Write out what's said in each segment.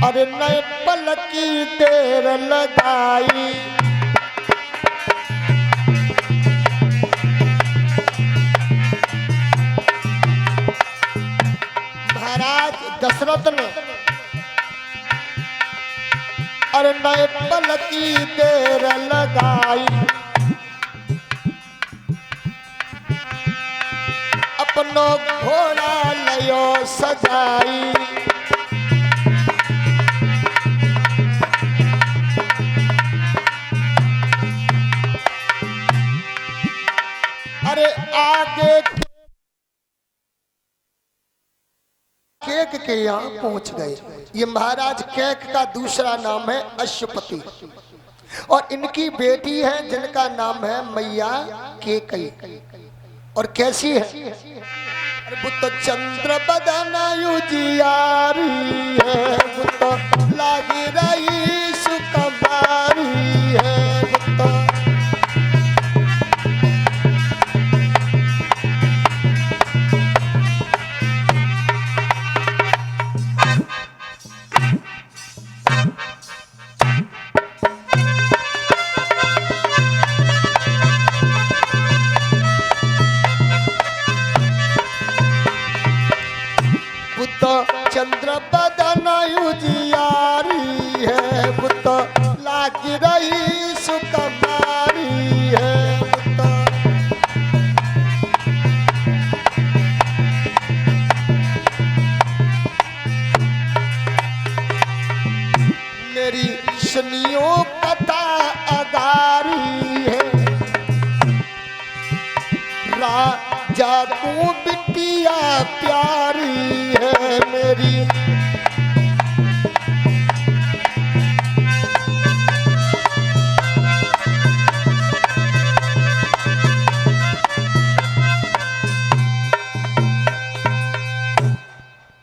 अरे नए पल की देर लगाई, महाराज दशरथ ने अरे नए पल की देर लगाई, अपनो घोड़ा लयो सजाई, अरे आगे केक के यहाँ पहुंच गए। ये महाराज केक का दूसरा नाम है अश्वपति और इनकी बेटी है जिनका नाम है मैया केकई। और कैसी है? बुत चंद्र बदन उजियारी है, बुत लागी रही सुकुमारी है, चंद्र बदन उजियारी है, बुत लागी रही सुकुमारी है, मेरी सुनियो कथा अगारी है, राजा को बिटिया प्यारी है मेरी,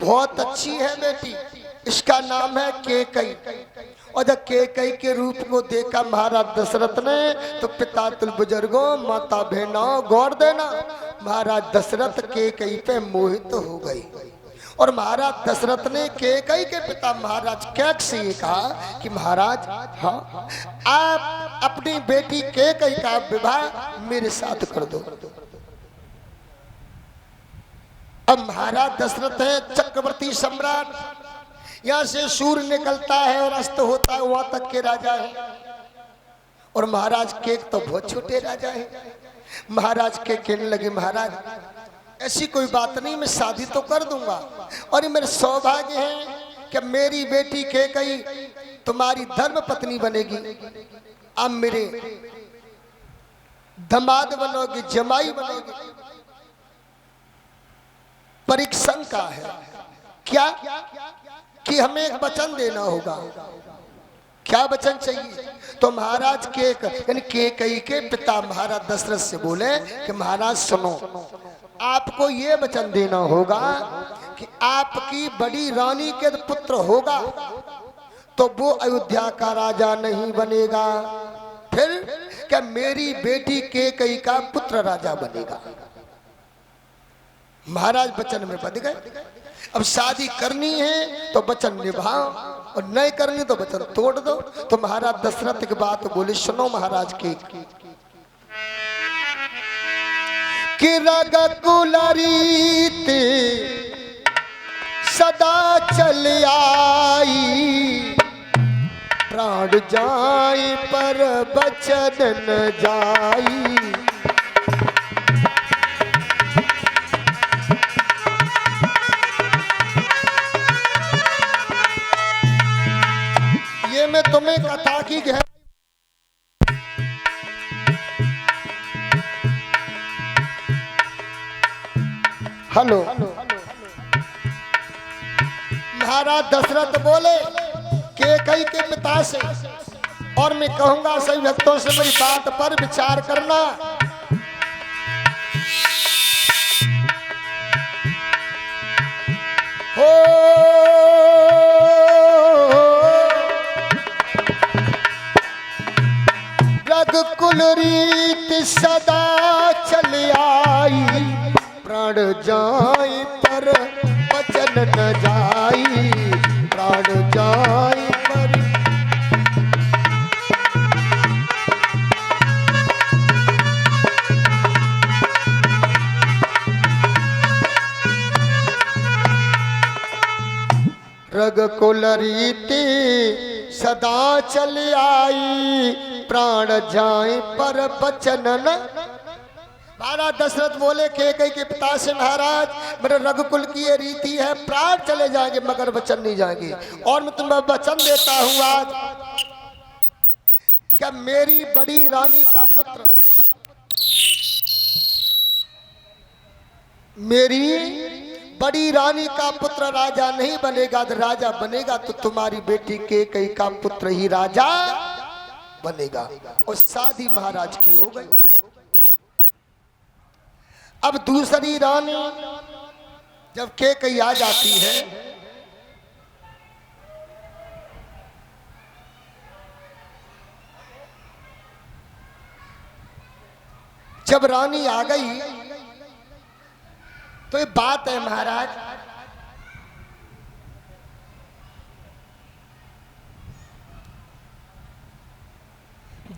बहुत अच्छी है बेटी, इसका नाम है केकई। और जब केकई के रूप को देखा महाराज दशरथ ने तो पिता तुल बुजुर्गों माता बहनों गौर देना, महाराज दशरथ केकई पे मोहित हो गई। और महाराज दशरथ ने केकई के पिता महाराज कैक से ये कहा कि महाराज हाँ आप अपनी बेटी केकई का विवाह मेरे साथ कर दो। अब महाराज दशरथ है चक्रवर्ती सम्राट, यहाँ से सूर्य निकलता है और अस्त होता है वहां तक के राजा है, और महाराज केक तो बहुत छोटे राजा है। महाराज के कहने लगे महाराज ऐसी कोई बात नहीं, मैं शादी तो कर दूंगा और ये मेरे सौभाग्य है कि मेरी बेटी केकई तुम्हारी धर्म पत्नी बनेगी, आप मेरे दामाद बनोगे, जमाई बनोगे। परीक्षण का है क्या कि हमें एक वचन देना होगा। क्या वचन चाहिए? तो महाराज केकई के पिता महाराज दशरथ से बोले कि महाराज सुनो, आपको ये वचन देना होगा कि आपकी बड़ी रानी के पुत्र होगा तो वो अयोध्या का राजा नहीं बनेगा, फिर क्या मेरी बेटी केकई का पुत्र राजा बनेगा। महाराज वचन में बंध गए। अब शादी करनी है तो वचन निभाओ और नहीं करनी तो वचन तोड़ दो। तो महाराज दशरथ की बात बोले सुनो महाराज कि रघुकुल रीति सदा चल आई, प्राण जाए पर बचन न जाई। ये मैं तुम्हें कथा की गहराई हेलो महाराज दशरथ बोले केकई के पिता से, और मैं कहूंगा सभी भक्तों से मेरी बात पर विचार करना। हो रघुकुल रीत सदा चल आई, प्राण जाए पर वचन न जाई, प्राण जाए रघुकुल रीति सदा चल आई, प्राण जाए पर बचन न। महाराज दशरथ बोले कैकेयी के पिता से, महाराज मेरे रघुकुल की ये रीति है, प्राण चले जाएंगे मगर वचन नहीं जाएंगे। और मैं तुम्हें वचन देता हूं आज, क्या मेरी बड़ी रानी का पुत्र, मेरी बड़ी रानी का पुत्र राजा नहीं बनेगा, तो राजा बनेगा तो तुम्हारी बेटी कैकेयी का पुत्र ही राजा बनेगा। और शादी महाराज की हो गई। अब दूसरी रानी जब कैकेयी आ जाती है, जब रानी आ गई तो ये बात है महाराज,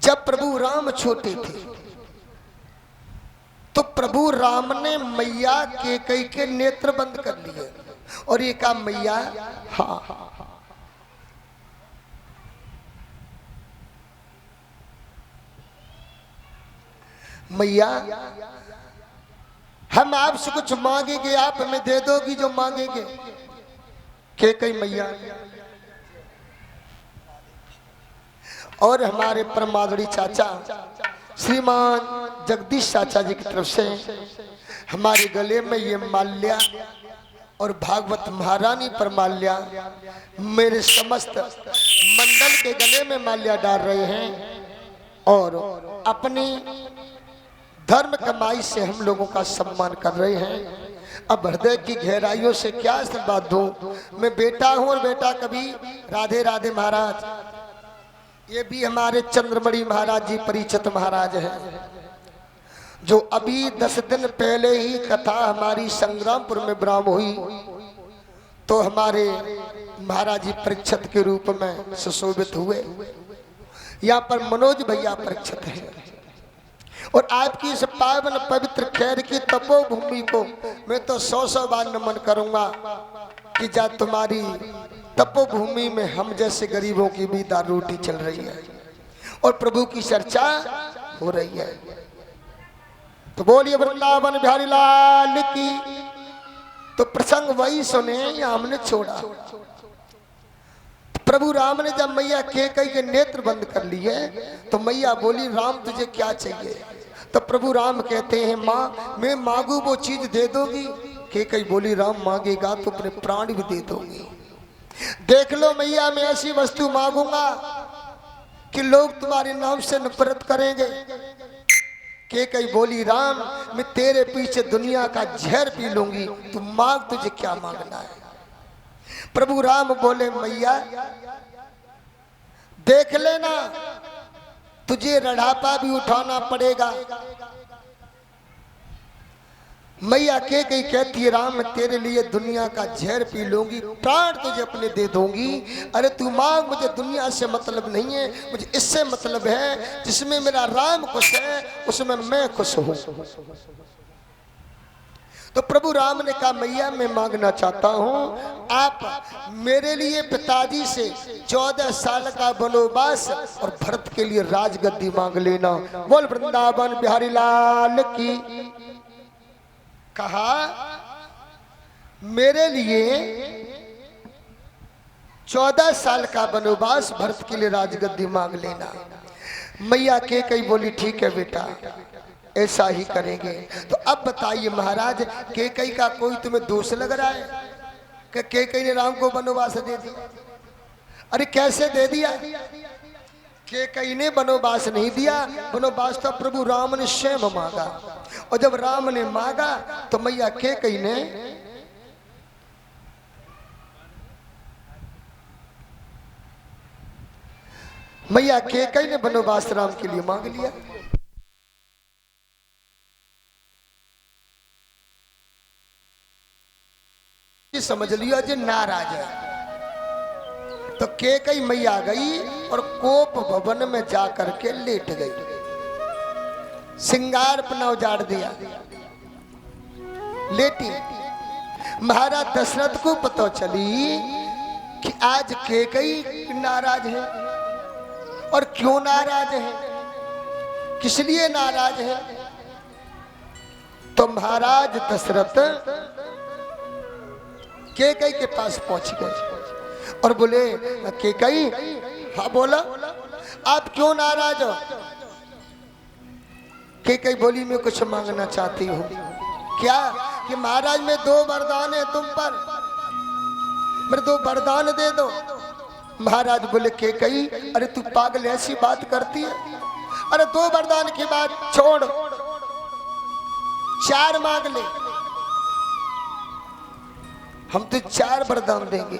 जब प्रभु राम छोटे थे तो प्रभु राम ने मैया कैकेयी के नेत्र बंद कर लिए और ये कहा, मैया हाँ मैया हम आपसे कुछ मांगेंगे, आप हमें दे दोगी जो मांगेंगे। कैकेयी मैया और हमारे परमादड़ी चाचा श्रीमान जगदीश चाचा जी की तरफ से हमारे गले में ये माल्या और भागवत महारानी पर माल्या, मेरे समस्त मंडल के गले में माल्या डाल रहे हैं और अपनी धर्म कमाई से हम लोगों का सम्मान कर रहे हैं। अब हृदय की गहराइयों से क्या आशीर्वाद दूं, मैं बेटा हूं और बेटा कभी राधे राधे महाराज। ये भी हमारे चंद्रमणि महाराज जी परिचित महाराज हैं, जो अभी 10 दिन पहले ही कथा हमारी संग्रामपुर में ब्राह्म हुई तो हमारे महाराज जी परीक्षित के रूप में सुशोभित हुए। यहाँ पर मनोज भैया परीक्षित हैं और आपकी इस पावन पवित्र खैर की तपोभूमि को मैं तो 100 बार नमन करूंगा कि जा तुम्हारी तपोभूमि में हम जैसे गरीबों की भी दाल रोटी चल रही है और प्रभु की चर्चा हो रही है। तो बोलिए वृंदावन बिहारी लाल की। तो प्रसंग वही सुने या हमने छोड़ा। प्रभु राम ने जब मैया कैकेयी के नेत्र बंद कर लिए तो मैया बोली, राम तुझे क्या चाहिए? तो प्रभु राम कहते हैं, माँ मैं मांगू वो चीज दे दोगी? कैकेयी बोली, राम मांगेगा तो अपने प्राण भी दे दोगी। देख लो मैया, मैं ऐसी वस्तु मांगूंगा कि लोग तुम्हारे नाम से नफरत करेंगे। कैकेयी बोली, राम मैं तेरे पीछे दुनिया का जहर पी लूंगी, तू मांग, तुझे क्या मांगना है? प्रभु राम बोले, मैया देख लेना, तुझे रढ़ापा भी उठाना पड़ेगा। मैया कैकेयी कहती है, राम मैं तेरे लिए दुनिया का जहर पी लूंगी, प्राण तुझे अपने दे दूंगी। अरे तू मांग, मुझे दुनिया से मतलब नहीं है, मुझे इससे मतलब है जिसमें मेरा राम खुश है उसमें मैं खुश हूं। तो प्रभु राम ने कहा, मैया मैं मांगना चाहता हूं, आप मेरे लिए पिताजी से 14 साल का वनवास और भरत के लिए राजगद्दी मांग लेना। बोल वृंदावन बिहारी लाल की। कहा, मेरे लिए 14 साल का वनवास, भरत के लिए राजगद्दी मांग लेना। मैया कैकेयी बोली, ठीक है बेटा, ऐसा ही करेंगे। तो अब बताइए महाराज, कैकेयी का कोई तुम्हें दोष लग रहा है कि कैकेयी ने राम को वनवास दे दिया? अरे कैसे दे दिया? कैकेयी ने वनवास नहीं दिया, वनवास तो प्रभु राम ने स्वयं मांगा। और जब राम ने मांगा तो मैया कैकेयी ने वनवास राम के लिए मांग लिया। समझ लिया जो नाराज है। तो कैकेयी मैया गई और कोप भवन में जाकर के लेट गई, सिंगार अपना उजाड़ दिया, लेटी। महाराज दशरथ को पता चली कि आज कैकेयी नाराज है और क्यों नाराज है, किस लिए नाराज है। तो महाराज दशरथ कैकेयी के पास पहुंच गए और बोले कैकेयी, हाँ बोला, आप क्यों नाराज हो। कैकेयी बोली मैं कुछ मांगना चाहती हूँ। क्या? कि महाराज मैं 2 वरदान है तुम पर, मेरे 2 वरदान दे दो। महाराज बोले कैकेयी अरे तू पागल ऐसी बात करती है, अरे 2 वरदान की बात छोड़, 4 मांग ले, हम तो 4 वरदान देंगे।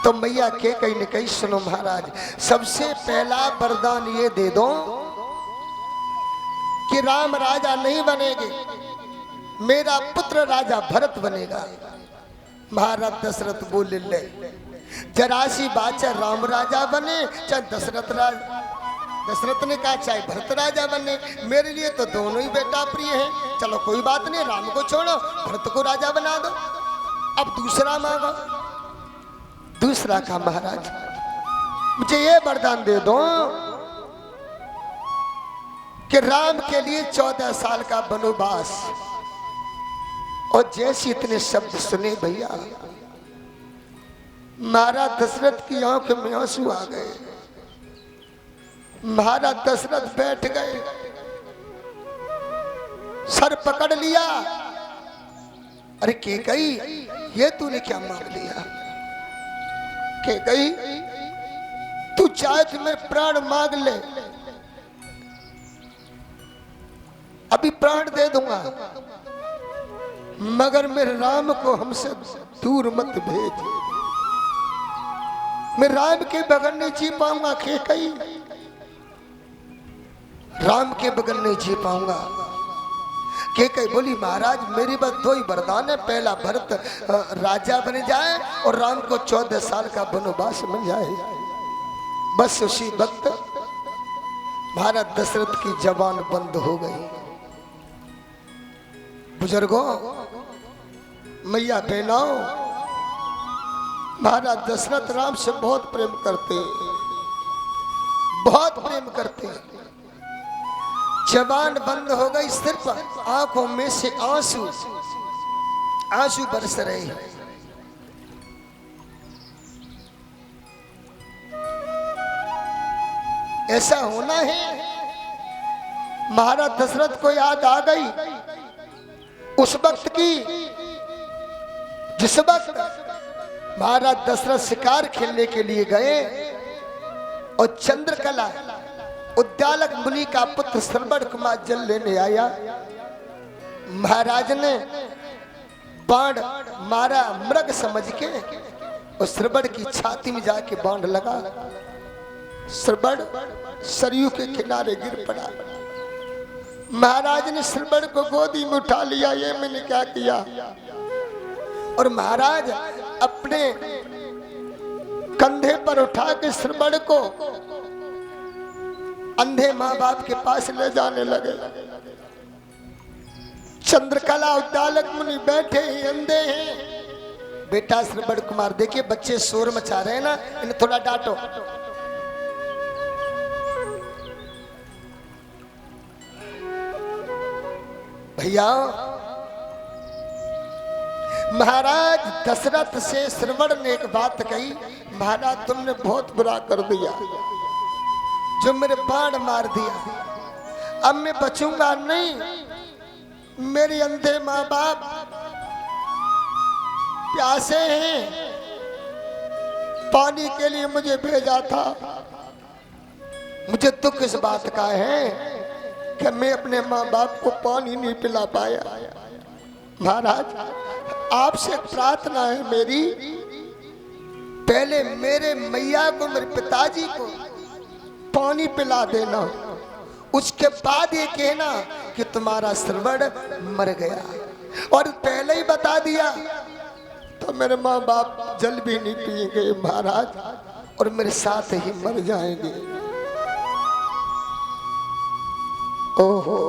तो मैया कैकेयी ने कही सुनो महाराज, सबसे पहला वरदान ये दे दो कि राम राजा नहीं बनेंगे, मेरा पुत्र राजा भरत बनेगा। महाराज दशरथ बोले ले, जरा सी बात है, राम राजा बने चाहे दशरथ ने कहा चाहे भरत राजा बने, मेरे लिए तो दोनों ही बेटा प्रिय हैं। चलो कोई बात नहीं, राम को छोड़ो, भरत को राजा बना दो। अब दूसरा मांगो। दूसरा कहा महाराज मुझे ये वरदान दे दो कि राम के लिए 14 साल का वनवास। और जैसे इतने शब्द सुने भैया, महाराज दशरथ की आंख में आंसू आ गए। महाराज दशरथ बैठ गए, सर पकड़ लिया। अरे कैकेयी ये तूने क्या मांग लिया। कैकेयी तू चाहे तो मेरे प्राण मांग ले, अभी प्राण दे दूंगा, मगर मेरे राम को हमसे दूर मत भेज। मैं राम के बगैर नहीं जी पाऊंगा कैकेयी, राम के बगैर नहीं जी पाऊंगा। कैकेयी बोली महाराज मेरी बस 2 ही वरदान है, पहला भरत राजा बन जाए और राम को 14 साल का वनवास मिल जाए। बस उसी वक्त महाराज दशरथ की जबान बंद हो गई। बुजुर्गों, मैया बहनों, महाराज दशरथ राम से बहुत प्रेम करते, बहुत प्रेम करते। जबान बंद हो गई, सिर्फ आंखों में से आंसू बरस रहे हैं। ऐसा होना है। महाराज दशरथ को याद आ गई उस वक्त की, जिस वक्त महाराज दशरथ शिकार खेलने के लिए गए और चंद्रकला उद्यालक मुनि का पुत्र श्रवण कुमार जल लेने आया। महाराज ने बाण मारा मृग समझ के और श्रवण की छाती में जाके बाण लगा। श्रवण सरयू के किनारे गिर पड़ा। महाराज ने श्रवण को गोदी में उठा लिया, ये मैंने क्या किया। और महाराज अपने कंधे पर उठा के श्रवण को अंधे माँ बाप के पास ले जाने लगे। चंद्रकला उद्दालक मुनि बैठे ही अंधे हैं। बेटा श्रवण कुमार देखिए बच्चे शोर मचा रहे हैं ना, इन्हें थोड़ा डांटो। भैया महाराज दशरथ से श्रवण ने एक बात कही, महाराज तुमने बहुत बुरा कर दिया जो मेरे बाण मार दिया, अब मैं बचूंगा नहीं। मेरे अंधे माँ बाप प्यासे हैं, पानी के लिए मुझे भेजा था। मुझे दुख इस बात का है कि मैं अपने माँ बाप को पानी नहीं पिला पाया। महाराज आपसे प्रार्थना है मेरी, पहले मेरे मैया को, मेरे पिताजी को पानी पिला देना, उसके बाद ये कहना कि तुम्हारा श्रवण मर गया। और पहले ही बता दिया तो मेरे माँ बाप जल भी नहीं पिएंगे महाराज, और मेरे साथ ही मर जाएंगे। ओहो,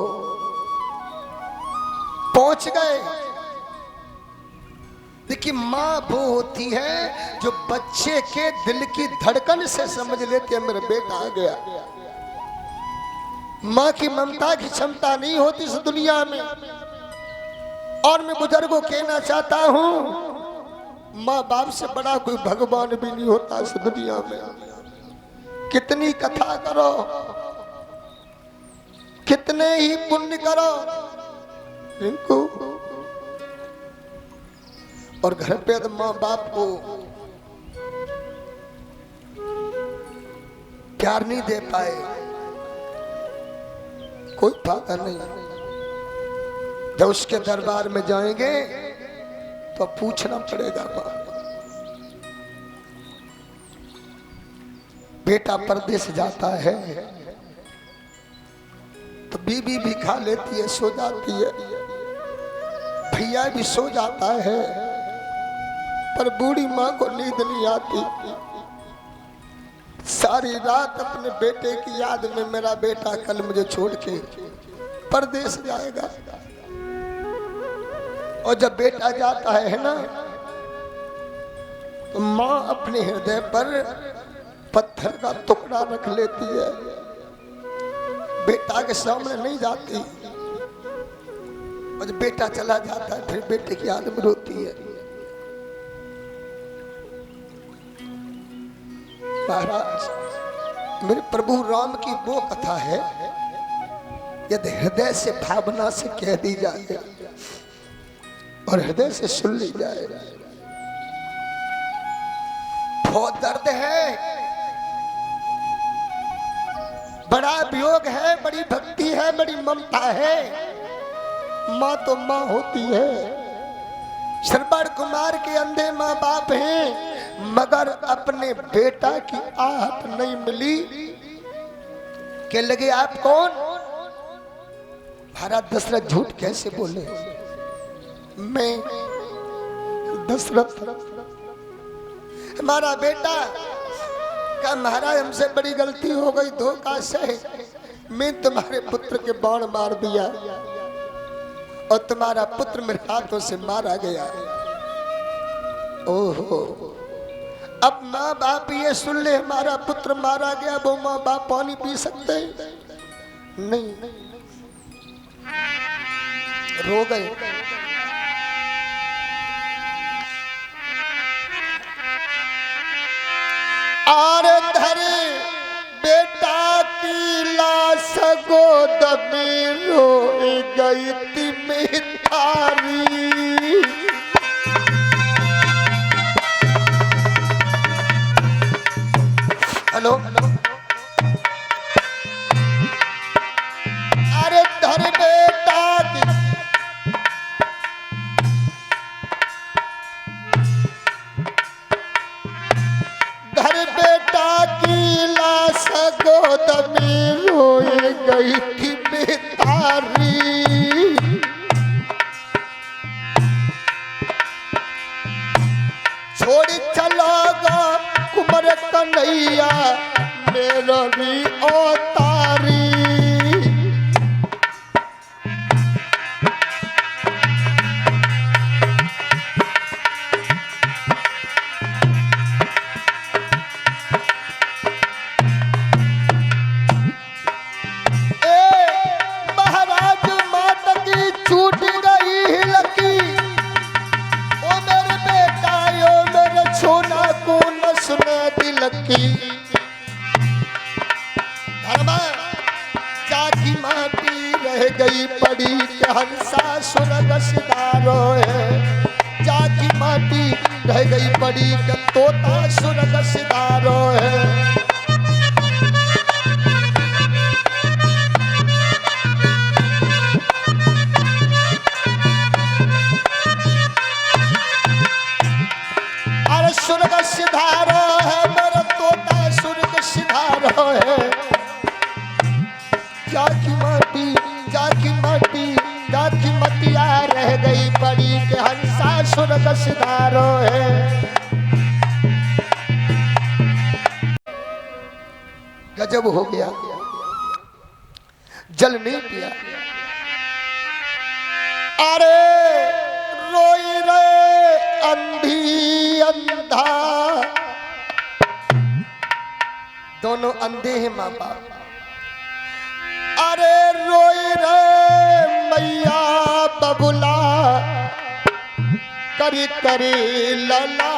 पहुंच गए देखिए माँ वो होती है जो बच्चे के दिल की धड़कन से समझ लेती है मेरा बेटा आ गया। माँ की ममता की क्षमता नहीं होती इस दुनिया में। और मैं बुजुर्गों कहना चाहता हूं माँ बाप से बड़ा कोई भगवान भी नहीं होता इस दुनिया में। कितनी कथा करो, कितने ही पुण्य करो इनको, और घर पे तो माँ बाप को प्यार नहीं दे पाए, कोई फायदा नहीं। जब उसके दरबार में जाएंगे तो पूछना पड़ेगा। बेटा परदेश जाता है तो बीबी भी खा लेती है, सो जाती है, भैया भी सो जाता है, पर बूढ़ी माँ को नींद नहीं आती। सारी रात अपने बेटे की याद में मेरा बेटा कल मुझे छोड़ के परदेश जाएगा। और जब बेटा जाता है ना तो माँ अपने हृदय पर पत्थर का टुकड़ा रख लेती है, बेटा के सामने नहीं जाती। और जब बेटा चला जाता है फिर बेटे की याद में रोती है। महाराज मेरे प्रभु राम की वो कथा है यदि हृदय से भावना से कह दी जाए और हृदय से सुन ली जाए, बहुत दर्द है, बड़ा वियोग है, बड़ी भक्ति है, बड़ी ममता है। माँ तो माँ होती है। श्रवण कुमार के अंधे माँ बाप हैं मगर अपने बेटा की आहट नहीं मिली के लगे आप कौन? महाराज दशरथ झूठ कैसे बोले? मैं दशरथ हमारा बेटा का महाराज हमसे बड़ी गलती हो गई, धोखा से मैं तुम्हारे पुत्र के बाण मार दिया और तुम्हारा पुत्र मेरे हाथों से मारा गया। ओहो, अब माँ बाप ये सुन ले हमारा पुत्र मारा गया, वो माँ बाप पानी पी सकते नहीं, रो गए। और धरे बेटा की लाश गोद में रोए गई थी मैं तारी। हेलो, अरे धर बेटा की लाश गोद में रोए गई थी बेतारी। छोड़ी चलोगा कुमर कन्हैया मेरा भी अवतारी। जाकी माटी रह गई पड़ी के हंसा सुरग सितारो है। जाकी माटी रह गई पड़ी के तोता सुरग सितारो है। अरे सुरग सिधारो है मेरा तोता सुरग सिधारो है। जाकी मटिया रह गई पड़ी के हंसा सुरग सिधारो है। गजब हो गया, जल नहीं पिया। अरे रोई रे अंधा, दोनों अंधे हैं माँ बाप। अरे रोई रे मैया बबुला, करी करी लला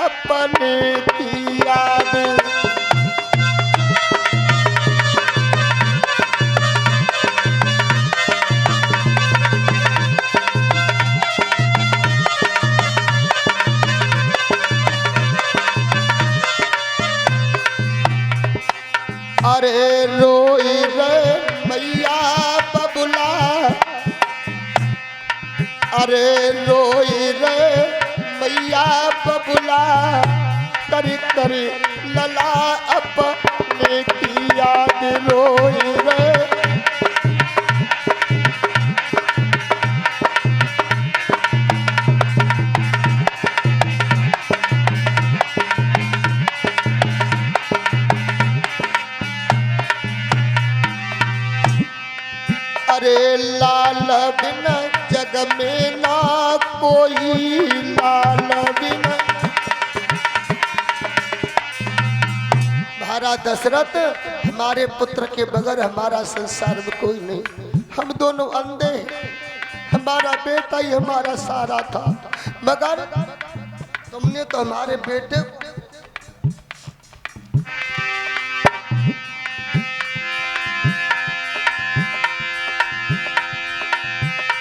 अपने की याद। अरे रोई रे मैया बबुला, अरे रोई रे मैया बबुला, करी करी लला अपने की याद रोई रे। अरे लाल बिन जग में ना कोई, लाल बिन। महाराज दशरथ, हमारे पुत्र के बगैर हमारा संसार में कोई नहीं। हम दोनों अंधे, हमारा बेटा ही हमारा सारा था, मगर तुमने तो हमारे बेटे को।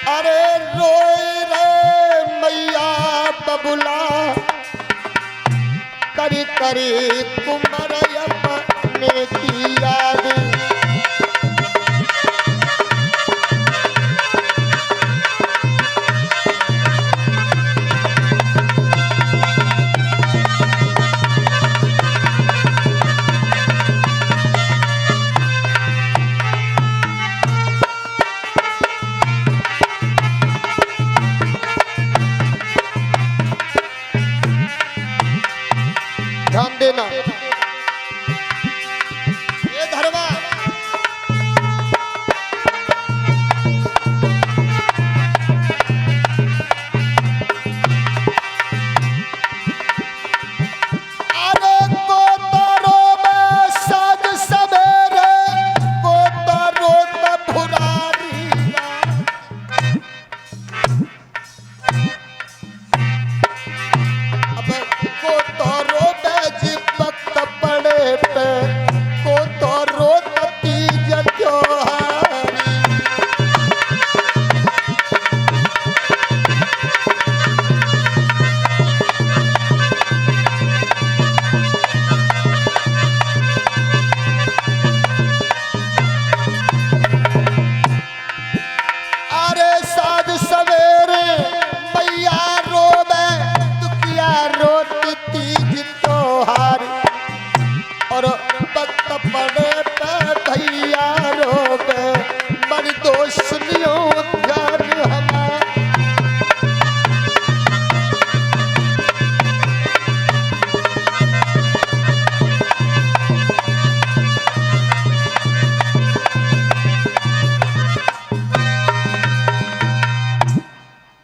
अरे रोई रे मैया बबुला, करी करी कुमर अपने की याद। ध्यान देना ये धर्मा। अरे को तारो में साज सवेरे, को तारो में भुरारी। अब को तारो वक्त पड़े पे, को तो रोती त्योहारी। अरे साज सवेरे मैया रोवे, दुखिया रोती तीज त्योहारी। और वक्त पड़े पे भैया रोवे, बड़ी दोस्तियों ध्यान हमारा।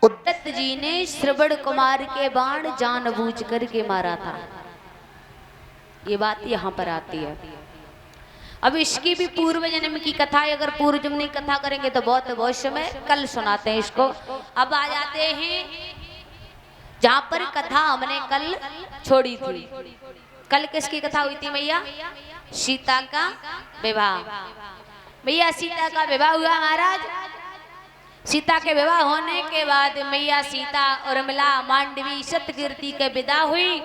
दत्त जी ने श्रवण कुमार के बाण जानबूझ करके मारा था, ये बात यहाँ पर आती है। अब इसकी भी पूर्व जन्म की कथा है, अगर पूर्व जन्म की कथा करेंगे तो बहुत भविष्य में, कल सुनाते हैं इसको। अब आ जाते हैं जहाँ पर कथा हमने कल छोड़ी थी। कल किसकी कथा हुई थी मैया? सीता का विवाह। मैया सीता का विवाह हुआ महाराज। सीता के विवाह होने के बाद मैया सीता उर्मिला मांडवी सतकीर्ति के विदा हुई,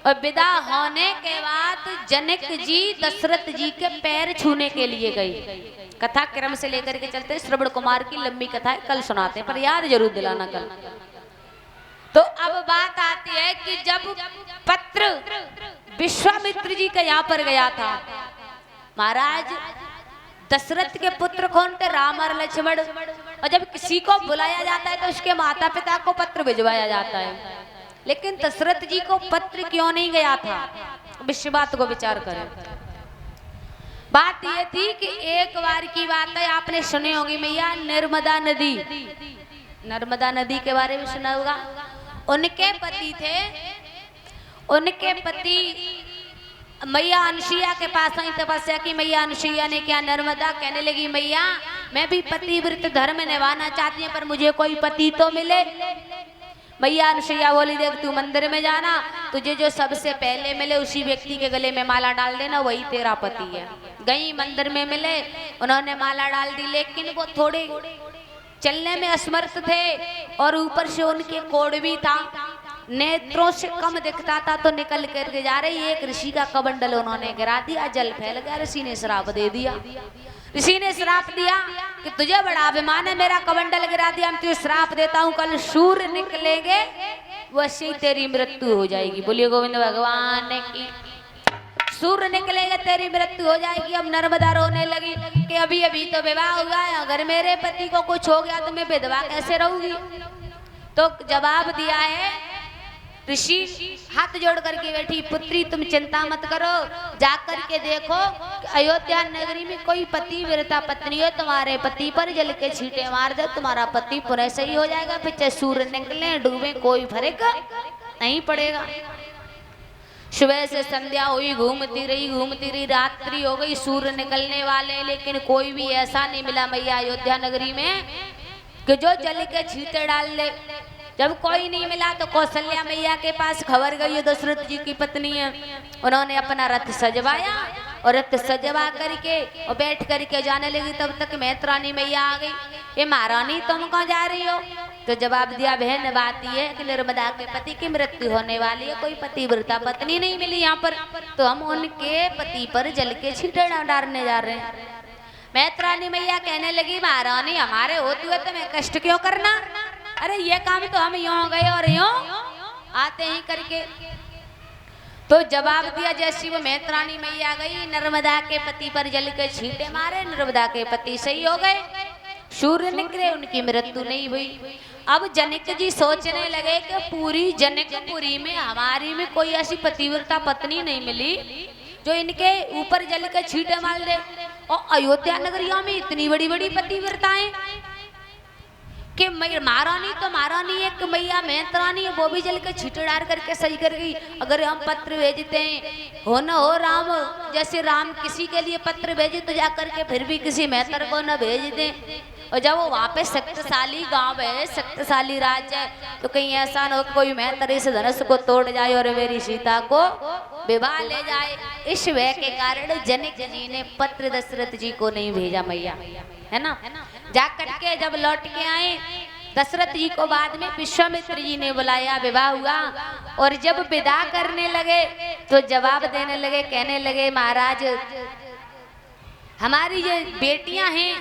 और विदा होने के बाद जनक जी दशरथ जी के पैर छूने के लिए गई। कथा क्रम से लेकर के चलते, श्रवण कुमार की लंबी कथा है, कल सुनाते हैं, पर याद जरूर दिलाना कल। तो अब बात आती है कि जब पत्र विश्वामित्र जी के यहाँ पर गया था महाराज, दशरथ के पुत्र कौन थे? राम और लक्ष्मण। और जब किसी को बुलाया जाता है तो उसके माता पिता को पत्र भिजवाया जाता है, लेकिन दशरथ जी को पत्र क्यों नहीं गया था? इस बात को विचार करें। बात यह थी कि एक बार की बात है, आपने सुनी होगी मैया नर्मदा नदी, नर्मदा नदी के बारे में सुना होगा। उनके पति थे उनके पति मैया अनुसुईया के पास आई तपस्या की। मैया अनुसुईया ने क्या नर्मदा कहने लगी, मैया मैं भी पतिव्रत धर्म निभाना चाहती हूँ पर मुझे कोई पति तो मिले। मैया अनुसुईया बोली, देख तू मंदिर में जाना, तुझे जो सबसे पहले मिले उसी व्यक्ति के गले में माला डाल देना, वही तेरा पति है। गई मंदिर में मिले, उन्होंने माला डाल दी, लेकिन वो थोड़े चलने में असमर्थ थे और ऊपर से उनके कोढ़ भी था, नेत्रों से कम दिखता था, तो निकल करके जा रही एक ऋषि का कमंडल उन्होंने गिरा दिया, जल फैल गया। ऋषि ने श्राप दे दिया। ऋषि ने श्राप दिया कि तुझे बड़ा अभिमान है, मेरा कमंडल गिरा दिया, मैं तुझे श्राप देता हूँ, कल सूर्य निकलेंगे वैसे ही तेरी मृत्यु हो जाएगी। बोलिए गोविंद भगवान की। सूर्य निकलेगा तेरी मृत्यु हो जाएगी। अब नर्मदा रोने लगी कि अभी अभी तो विवाह हुआ है, अगर मेरे पति को कुछ हो गया तो मैं विधवा कैसे रहूंगी। तो जवाब दिया है ऋषि, हाथ जोड़ करके बैठी, पुत्री तुम चिंता मत करो, जाकर के देखो अयोध्या नगरी में कोई पति व्रता पत्नी हो, तुम्हारे पति पर जल के छींटे मार दे, तुम्हारा पति पुनः सही हो जाएगा, फिर चाहे सूर्य निकले डूबे कोई फर्क नहीं पड़ेगा। सुबह से संध्या हुई, घूमती रही, रात्रि हो गई, सूर्य निकलने वाले, लेकिन कोई भी ऐसा नहीं मिला मैया अयोध्या नगरी में कि जो जल के छींटे डाल दे। जब कोई नहीं मिला तो कौशल्या मैया के पास खबर गई, दशरथ जी की पत्नी है, उन्होंने अपना रथ सजवाया और रथ सजवा करके और बैठ करके जाने लगी। तब तक मैत्रानी मैया आ गई, ये महारानी तुम कहाँ जा रही हो। तो जवाब दिया, बहन बात यह है कि नर्मदा के पति की मृत्यु होने वाली है, कोई पतिव्रता पत्नी नहीं मिली यहाँ पर, तो हम उनके पति पर जल के छींटे डालने जा रहे हैं। मैत्रानी मैया कहने लगी, महारानी हमारे होते हुए तुम्हें कष्ट क्यों करना, अरे ये काम तो हम यूं गए और यूं आते ही करके। तो जवाब दिया, जैसी वो मैत्रानी मैया गई, नर्मदा के पति पर जल के छींटे मारे, नर्मदा के पति सही हो गए, सूर्य निकले, उनकी मृत्यु नहीं हुई। अब जनक जी सोचने लगे कि पूरी जनकपुरी में हमारी में कोई ऐसी पतिव्रता पत्नी नहीं मिली जो इनके ऊपर जल के छींटे मार दे, और अयोध्या नगरिया में इतनी बड़ी बड़ी पतिव्रताएं कि महारानी तो महारानी एक मैया मैत्रानी है, वो भी जल के छींटे डाल करके सही कर गई। अगर हम पत्र भेजते हैं हो न हो राम, जैसे राम किसी के लिए पत्र भेजे तो जाकर के फिर भी किसी मैत्र को न भेज दें, और जब वो वहाँ पे शक्तिशाली गांव है, शक्तिशाली राज्य है, तो कहीं ऐसा न हो कोई मैत्र इस धनुष को तोड़ जाए और मेरी सीता को विवाह ले जाए। इस भय के कारण जनक जी ने पत्र दशरथ जी को नहीं भेजा मैया, है ना। जाकर के जब लौट के आए दशरथ जी को बाद में विश्वामित्र जी ने बुलाया, विवाह हुआ, और जब विदा करने लगे तो जवाब देने लगे, कहने लगे, महाराज हमारी ये बेटियां हैं,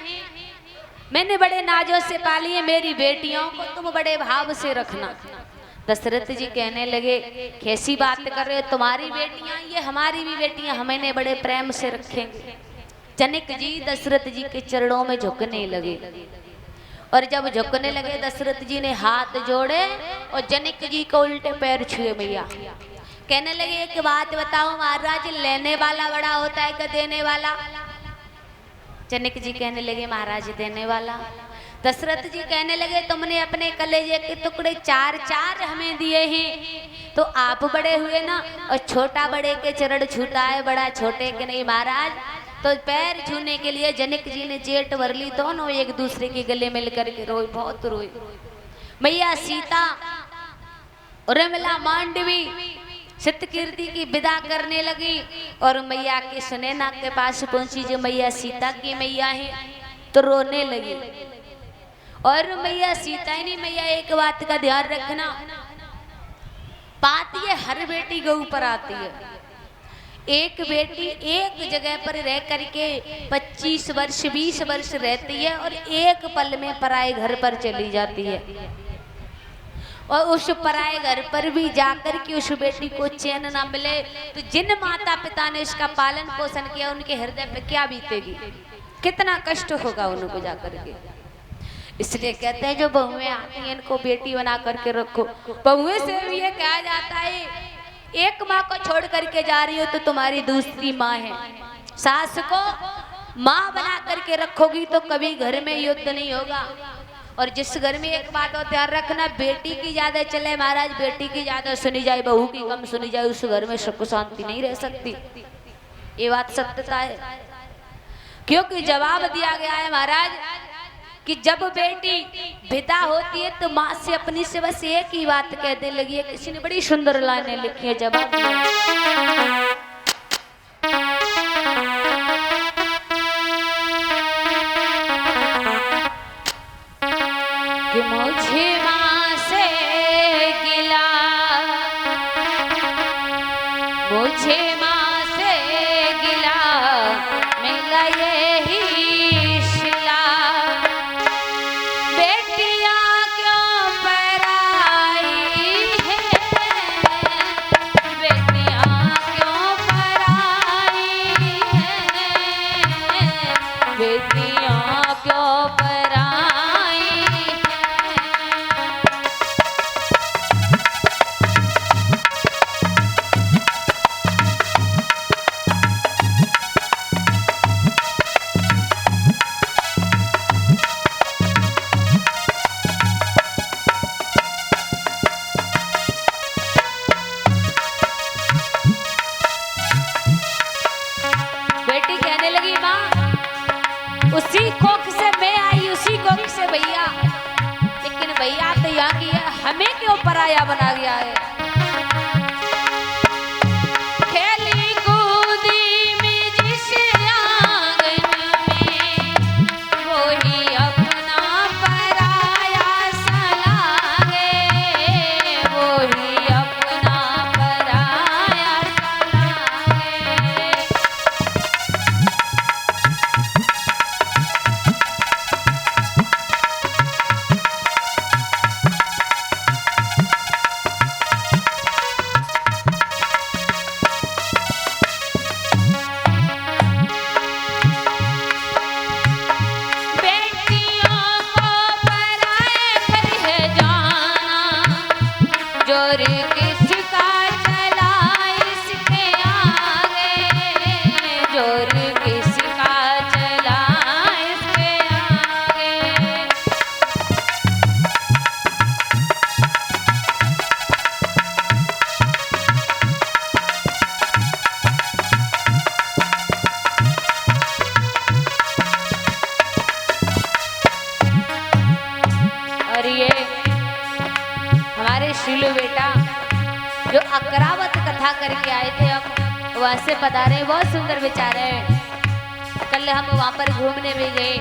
मैंने बड़े नाजों से पाली है, मेरी बेटियों को तुम बड़े भाव से रखना। दशरथ जी कहने लगे, कैसी बात कर रहे हो, तुम्हारी बेटियां ये हमारी भी बेटियां, हमें बड़े प्रेम से रखेंगे। जनक जी दशरथ जी के चरणों में झुकने लगे, और जब झुकने लगे दशरथ जी ने हाथ जोड़े और जनक जी को उल्टे पैर छुए मैया। कहने लगे, एक बात बताओ महाराज, लेने वाला बड़ा होता है कि देने वाला। जनक जी कहने लगे, महाराज देने वाला। दशरथ जी कहने लगे, तुमने अपने कलेजे के टुकड़े चार चार हमें दिए हैं, तो आप बड़े हुए ना, और छोटा बड़े के चरण छूटा है, बड़ा छोटे के नहीं महाराज। तो पैर छूने के लिए जनक जी ने जेठ वरली दोनों एक दूसरे के गले मिल करके रोई, बहुत रोई। मैया सीता उर्मिला मांडवी सत्यकीर्ति की विदा करने लगी, और मैया के सुनैना के पास पहुंची, जो मैया सीता की मैया है, तो रोने लगी। और मैया सीता ही नहीं, मैया एक बात का ध्यान रखना, बात ये हर बेटी के ऊपर आती है। एक बेटी एक जगह पर रह करके 25 वर्ष 20 वर्ष रहती है, और एक पल में पराए घर पर चली जाती है, और उस पराए घर पर भी जाकर के उस बेटी को चैन ना मिले, तो जिन माता पिता ने उसका पालन पोषण किया उनके हृदय पे क्या बीतेगी, कितना कष्ट होगा उनको जाकर के। इसलिए कहते हैं जो बहुएं आती हैं इनको बेटी बना करके रखो। बहुएं से भी ये कहा जाता है, एक माँ को छोड़ करके जा रही हो तो तुम्हारी दूसरी माँ है। सास को माँ बना करके रखोगी तो कभी घर में युद्ध नहीं होगा। और जिस घर में एक बात और ध्यान रखना, बेटी की ज्यादा चले महाराज, बेटी की ज्यादा सुनी जाए, बहू की कम सुनी जाए, उस घर में सुख शांति नहीं रह सकती। ये बात सत्यता है, क्योंकि जवाब दिया गया है महाराज कि जब बेटी विदा होती है तो माँ से अपनी से बस एक ही बात कहने लगी है। किसी ने बड़ी सुंदर लाइनें लिखी है जवाब कि मुझे माँ से गिला, मुझे माँ से गिला, मिला यही शिला, बेटियाँ क्यों पराई है, बेटियाँ क्यों पराई है, बेटियाँ क्यों पराई। उसी कोख से मैं आई, उसी कोख से भैया, लेकिन भैया तो यहाँ की है, हमें क्यों पराया बना गया है। खेली कूदी में जिस आंगन में, वही अपना पराया सा लागे, वही अपना पराया सा लागे। जोर किसका चला इसके आगे, जोर किसका चला इसके आगे। और ये हमारे शीलू बेटा जो अकरावत कथा करके आए थे, अब वहाँ से बता रहे, बहुत सुंदर विचार है। कल हम वहाँ पर घूमने भी गए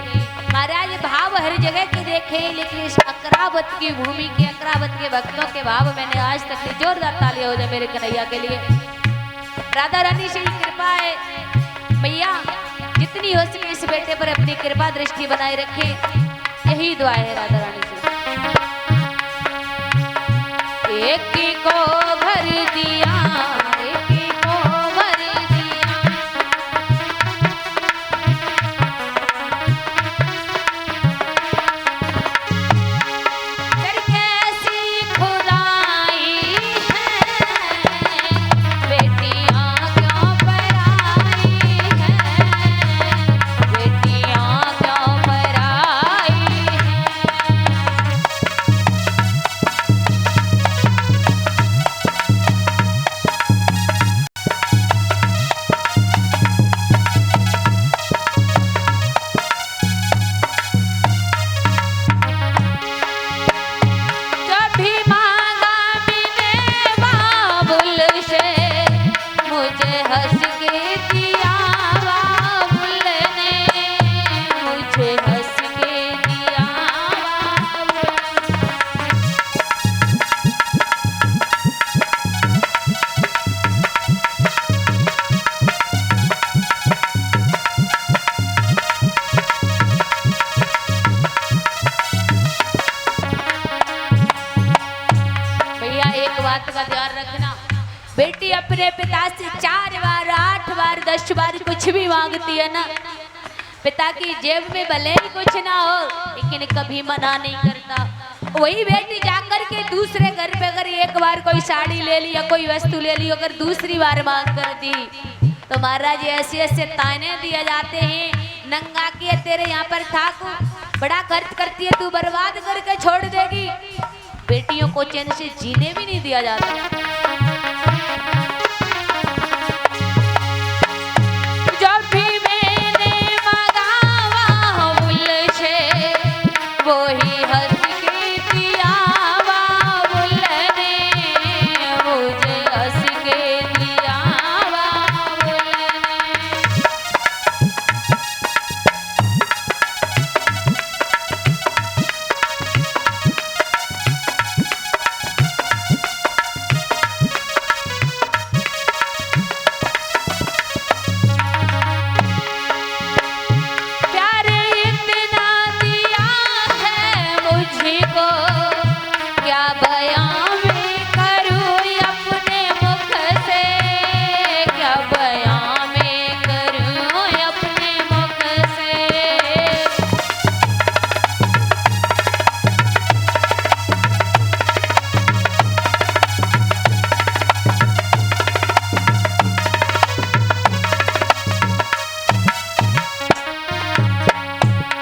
महाराज, भाव हर जगह के देखे, लेकिन इस अकरावत की भूमि के, अकरावत के भक्तों के भाव मैंने आज तक नहीं। जोरदार तालियां हो जाए मेरे कन्हैया के लिए। राधा रानी से ही कृपा है मैया, जितनी हो सके इस बेटे पर अपनी कृपा दृष्टि बनाए रखे, यही दुआ है राधा रानी से। एक को भर दिया, एक को भर दिया, कर कैसी खुदाई है, बेटियाँ क्यों पराई है, बेटियाँ क्यों पराई है। हंस के दिया बाबुल ने, मुझे हंस के दिया भैया। एक बात का ध्यान रखना, बेटी अपने पिता से 4 बार 8 बार 10 बार कुछ भी मांगती है ना, पिता की जेब में भले ही कुछ ना हो, लेकिन कभी मना नहीं करता। वही बेटी जाकर के दूसरे घर पे अगर एक बार कोई साड़ी ले ली या कोई वस्तु ले ली, अगर दूसरी बार मांग कर दी तो महाराज ऐसे ऐसे ताने दिए जाते हैं, नंगा किए तेरे यहाँ पर ठाकुर, बड़ा खर्च करती है, तू बर्बाद करके छोड़ देगी। बेटियों को चैन से जीने भी नहीं दिया जाता। जब भी मैंने मगावा बुलछे, वही हंस के दियावा बुलने, मुझे हंस के दियावा बुलने। प्यार इतना दिया है मुझको, क्या बयां मैं करूं अपने मुख से, क्या बयां मैं करूं अपने मुख से।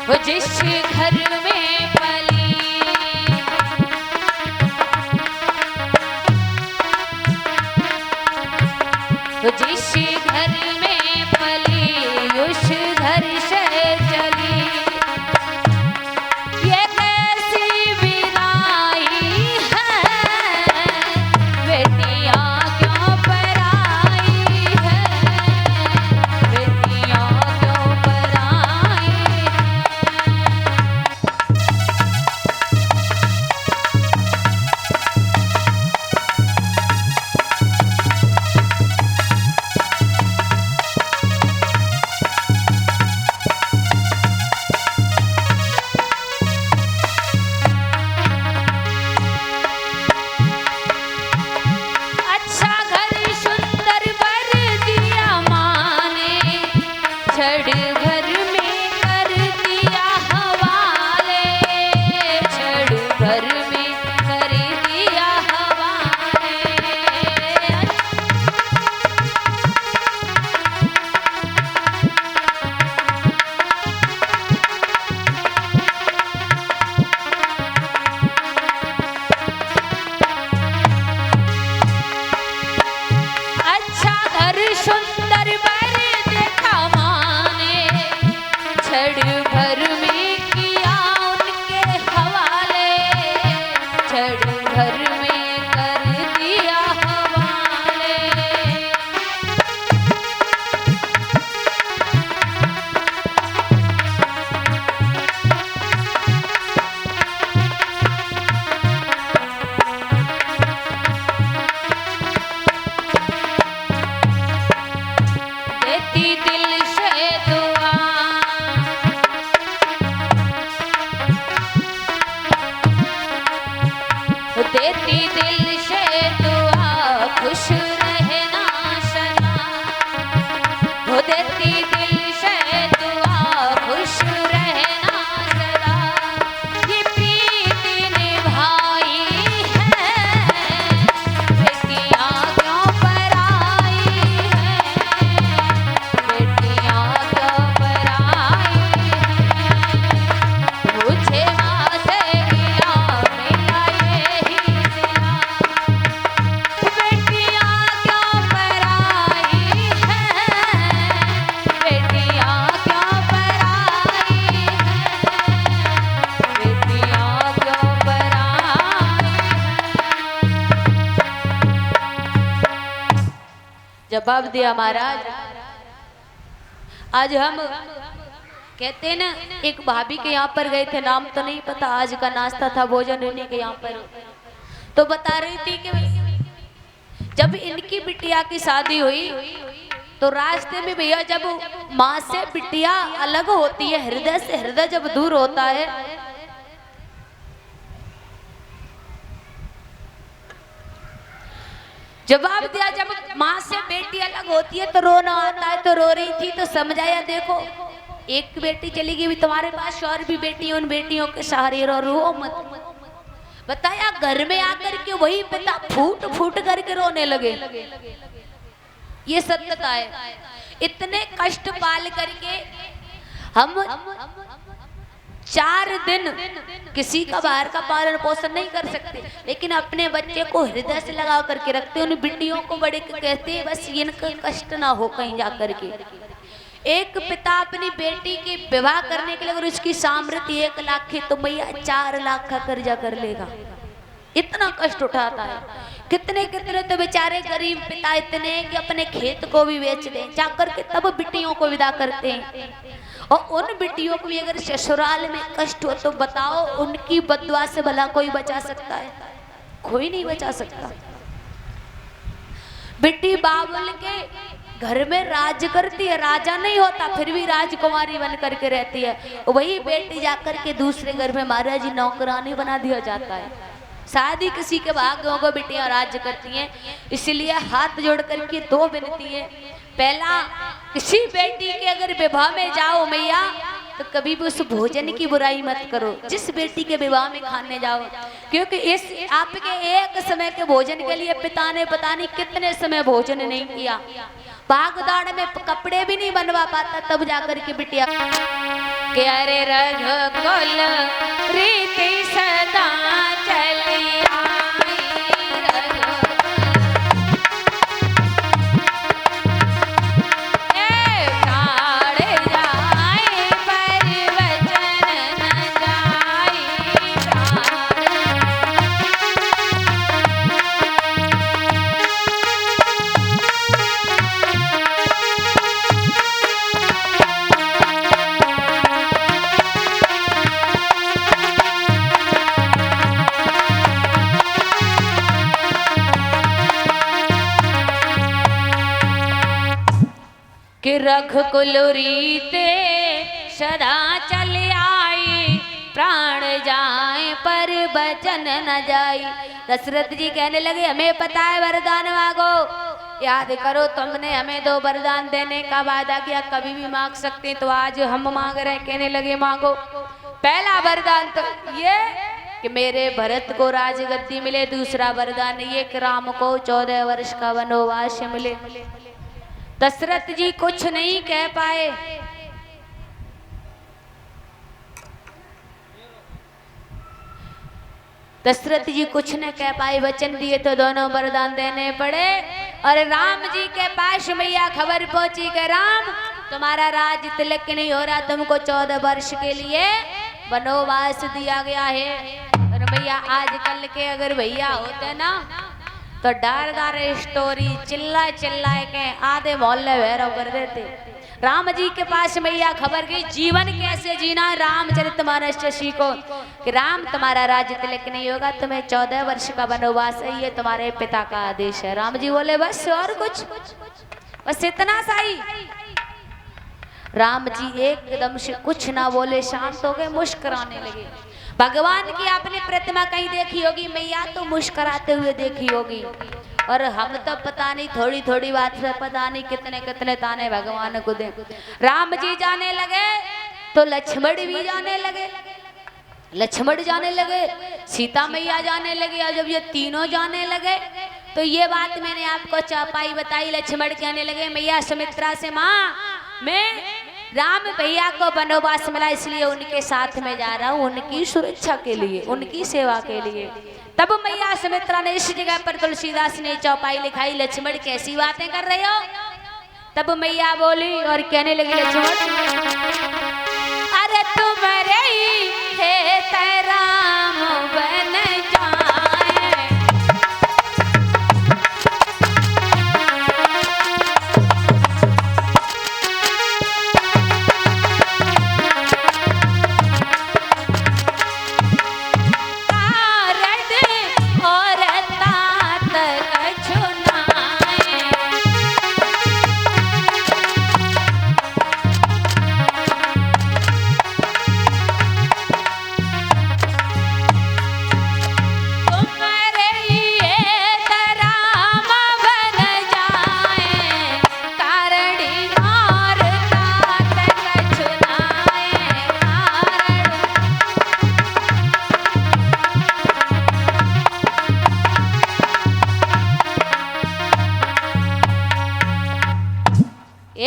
वो जिस घर में पली, वो जिस घर में पली, उस घर से चली। ये कैसी विदाई है, बेटियां क्यों पराई है, बेटियां क्यों पराई है। अच्छा घर सुंदर बर दिया माँ ने, छड़ भर में कर दिया हवाले, छड़ भर में कर दिया हवाले। अच्छा घर सुंदर बर देखा माँ ने, छड़ भर में किया उनके हवाले, छड़ भर में कर दिया हवाले। देती दिल से दुआ, देती दिल से दुआ, खुश रहना सदा। वो देती दिल से दुआ, खुश रहना सदा। ये प्रीति निभाई है, बेटियां क्यों पराई है, बेटियां क्यों पराई है। मुझे माँ से गिला मिला यही सिला, बेटियां क्यों पराई है, बेटियां क्यों पराई है, बेटियां क्यों पराई है। जवाब दिया महाराज। आज हम कहते हैं ना, एक भाभी के यहाँ पर गए थे, नाम तो नहीं पता, आज का नाश्ता था, भोजन उन्हीं के यहाँ पर, तो बता रही थी कि जब इनकी बिटिया की शादी हुई तो रास्ते में भैया जब माँ से बिटिया अलग होती है, हृदय से हृदय जब दूर होता है, जवाब दिया जब माँ से बेटी अलग होती है तो रोना आता है, तो रो रही थी, तो समझाया देखो एक बेटी चली गई, तुम्हारे पास और भी बेटी, उन बेटियों के सहारे रो मत। बताया घर में आकर के वही पिता फूट फूट करके रोने लगे। ये सत्यता है। इतने कष्ट पाल करके हम 4 दिन किसी का बाहर का पालन पोषण नहीं कर सकते, लेकिन अपने बच्चे को हृदय से लगा करके रखते। उन बिटियों को बड़े कहते हैं बस इनका कष्ट ना हो कहीं जा करके। एक पिता अपनी बेटी के विवाह करने के लिए अगर उसकी सामर्थ्य 1 लाख है तो भैया 4 लाख का कर्जा कर लेगा, इतना कष्ट उठाता है। कितने कितने तो बेचारे गरीब पिता इतने हैं कि अपने खेत को भी बेच दें जाकर के तब बिटियों को विदा करते हैं। और उन बिटियों को भी अगर ससुराल में कष्ट हो तो बताओ उनकी बददुआ से भला कोई बचा सकता है? कोई नहीं बचा सकता। बेटी बाबुल के घर में राज करती है, राजा नहीं होता फिर भी राजकुमारी बन करके रहती है। वही बेटी जाकर के दूसरे घर में महाराज जी नौकरानी बना दिया जाता है। शादी किसी के भाग्यों को बिटियां राज करती हैं। इसलिए हाथ जोड़ करके 2 विनती है। पहला, किसी बेटी के अगर विवाह में जाओ मैया तो कभी भी उस भोजन की बुराई मत करो जिस बेटी के विवाह में खाने जाओ, क्योंकि इस आपके एक समय के भोजन के लिए पिता ने पता नहीं कितने समय भोजन नहीं किया। भागदौड़ में कपड़े भी नहीं बनवा पाता, तब जाकर के बिटिया के अरे रघुकुल रीति सदा चली आई कि रघुकुल रीते सदा चल आई, प्राण जाए पर बचन न जाई। दशरथ जी कहने लगे हमें पता है वरदान मांगो, याद करो तुमने हमें 2 वरदान देने का वादा किया, कभी भी मांग सकते तो आज हम मांग रहे हैं। कहने लगे मांगो। पहला वरदान तो ये कि मेरे भरत को राजगद्दी मिले, दूसरा वरदान ये कि राम को 14 वर्ष का वनवास मिले। दशरथ जी कुछ नहीं कह पाए। दशरथ जी कुछ न कह पाए, वचन दिए तो दोनों वरदान देने पड़े। और राम जी के पास मैया खबर पहुंची कि राम तुम्हारा राज तिलक नहीं हो रहा, तुमको 14 वर्ष के लिए वनवास दिया गया है। और भैया आजकल के अगर भैया होते ना तो डार स्टोरी चिल्ला के आधे मोहल्ले भैरव कर देते। राम जी के पास मैया खबर गई जीवन कैसे जीना है रामचरितमानस सीखो कि राम तुम्हारा राज्य तिलक नहीं होगा, तुम्हें 14 वर्ष का वनवास है, ये तुम्हारे पिता का आदेश है। राम जी बोले बस और कुछ, बस इतना सा ही। राम जी एकदम से कुछ ना बोले, शांत हो गए, मुस्कुराने लगे। भगवान की आपने प्रतिमा कहीं देखी होगी, मैया तो मुस्कुराते हुए देखी होगी। और हम तो पता नहीं थोड़ी थोड़ी बात से पता नहीं कितने कितने ताने भगवान को दे। राम जी जाने लगे तो लक्ष्मण भी जाने लगे, लक्ष्मण जाने लगे, सीता मैया जाने लगे। और जब ये तीनों जाने लगे तो ये बात मैंने आपको चौपाई बताई। लक्ष्मण कहने लगे मैया सुमित्रा से, माँ मैं राम भैया को वनवास मिला इसलिए उनके साथ में जा रहा हूँ, उनकी सुरक्षा के लिए, उनकी सेवा के लिए। तब मैया सुमित्रा ने इस जगह पर तुलसीदास ने चौपाई लिखाई, लक्ष्मण कैसी बातें कर रहे हो। तब मैया बोली और कहने लगी लक्ष्मण अरे तुम्हारे है राम बन जाए,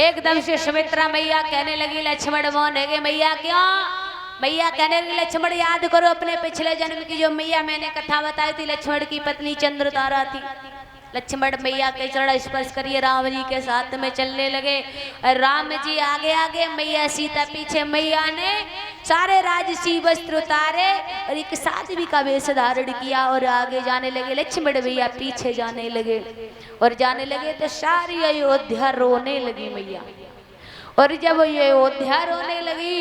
एकदम से सुमित्रा मैया कहने लगी लक्ष्मण मोहन है मैया क्यों मैया कहने लगी लक्ष्मण याद करो अपने पिछले जन्म की जो मैया मैंने कथा बताई थी, लक्ष्मण की पत्नी चंद्रतारा थी। लक्ष्मण मैया के चरण स्पर्श करिए राम जी के साथ में चलने लगे और राम जी आगे आगे, मैया सीता पीछे। मैया ने सारे राजसी वस्त्र उतारे और एक साध्वी का वेश धारण किया और आगे जाने लगे। लक्ष्मण भैया पीछे जाने लगे और जाने लगे तो सारी अयोध्या रोने लगी मैया। और जब ये अयोध्या रोने लगी,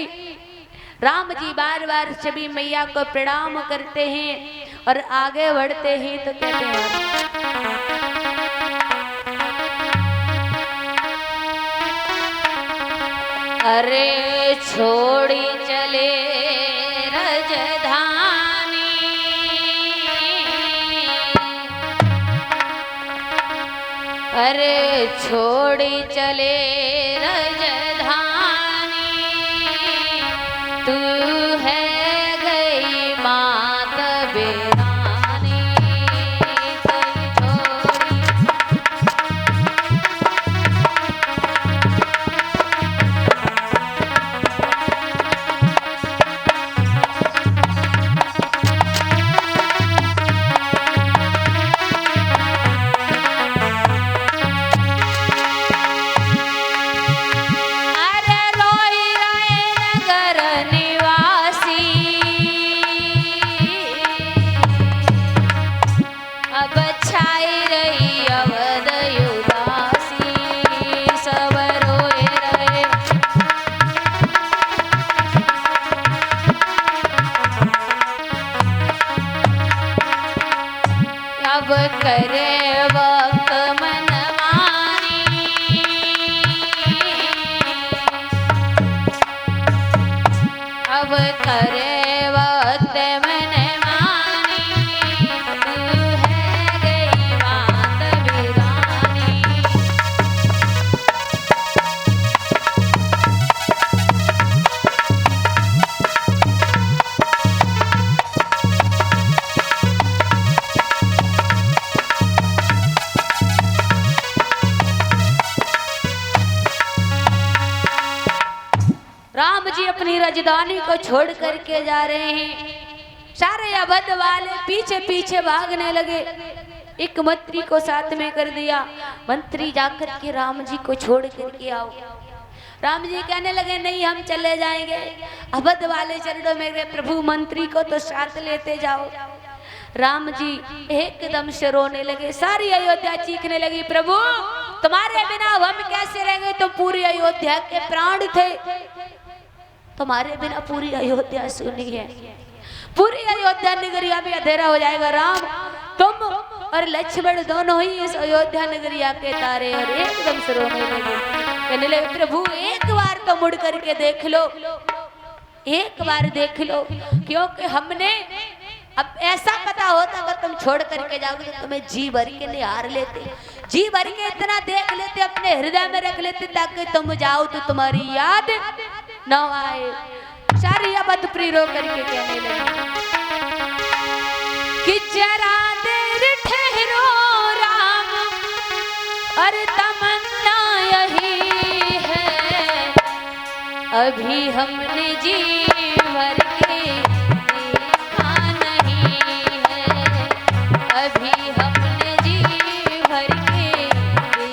राम जी बार बार सभी मैया को प्रणाम करते हैं और आगे बढ़ते हैं तो कहते हैं अरे छोड़ी चले रजधानी, अरे छोड़ी चले रजधानी, तू है गई मात बेरानी, कहीं छोड़ी। करे वक्त मनमानी, अब करे वक्त मनमानी, तू है गई मात बेरानी। राम जी अपनी राजधानी को छोड़ करके जा रहे हैं। सारे अवध वाले पीछे पीछे भागने लगे। एक मंत्री को साथ में कर दिया, मंत्री जाकर के राम जी को छोड़ करके आओ। राम जी कहने लगे नहीं हम चले जाएंगे। अवध वाले चरणों में गए, प्रभु मंत्री को तो साथ लेते जाओ। राम जी एकदम से रोने लगे, सारी अयोध्या चीखने लगी, प्रभु तुम्हारे बिना हम कैसे रहेंगे, तुम पूरी अयोध्या के प्राण थे, तुम्हारे बिना पूरी अयोध्या सुनी है, पूरी अयोध्या नगरिया में अंधेरा हो जाएगा। राम तुम और लक्ष्मण दोनों ही इस अयोध्या नगरिया के तारे। और एकदम से रोने लगे, कहने लगे प्रभु एक बार तो मुड़ करके देख लो, एक बार देख लो, क्योंकि हमने अब ऐसा पता होता अगर तुम छोड़ करके जाओगे तो तुम्हें जी भर के निहार लेते, जी भर के इतना देख लेते, अपने हृदय में रख लेते, ताकि तुम जाओ तो तुम्हारी याद न आए। सारी अवध प्रियो करके कहने लगे कि जरा देर ठहरो राम, और तमन्ना यही है, अभी हमने जी भर के देखा नहीं है, अभी हमने जी भर के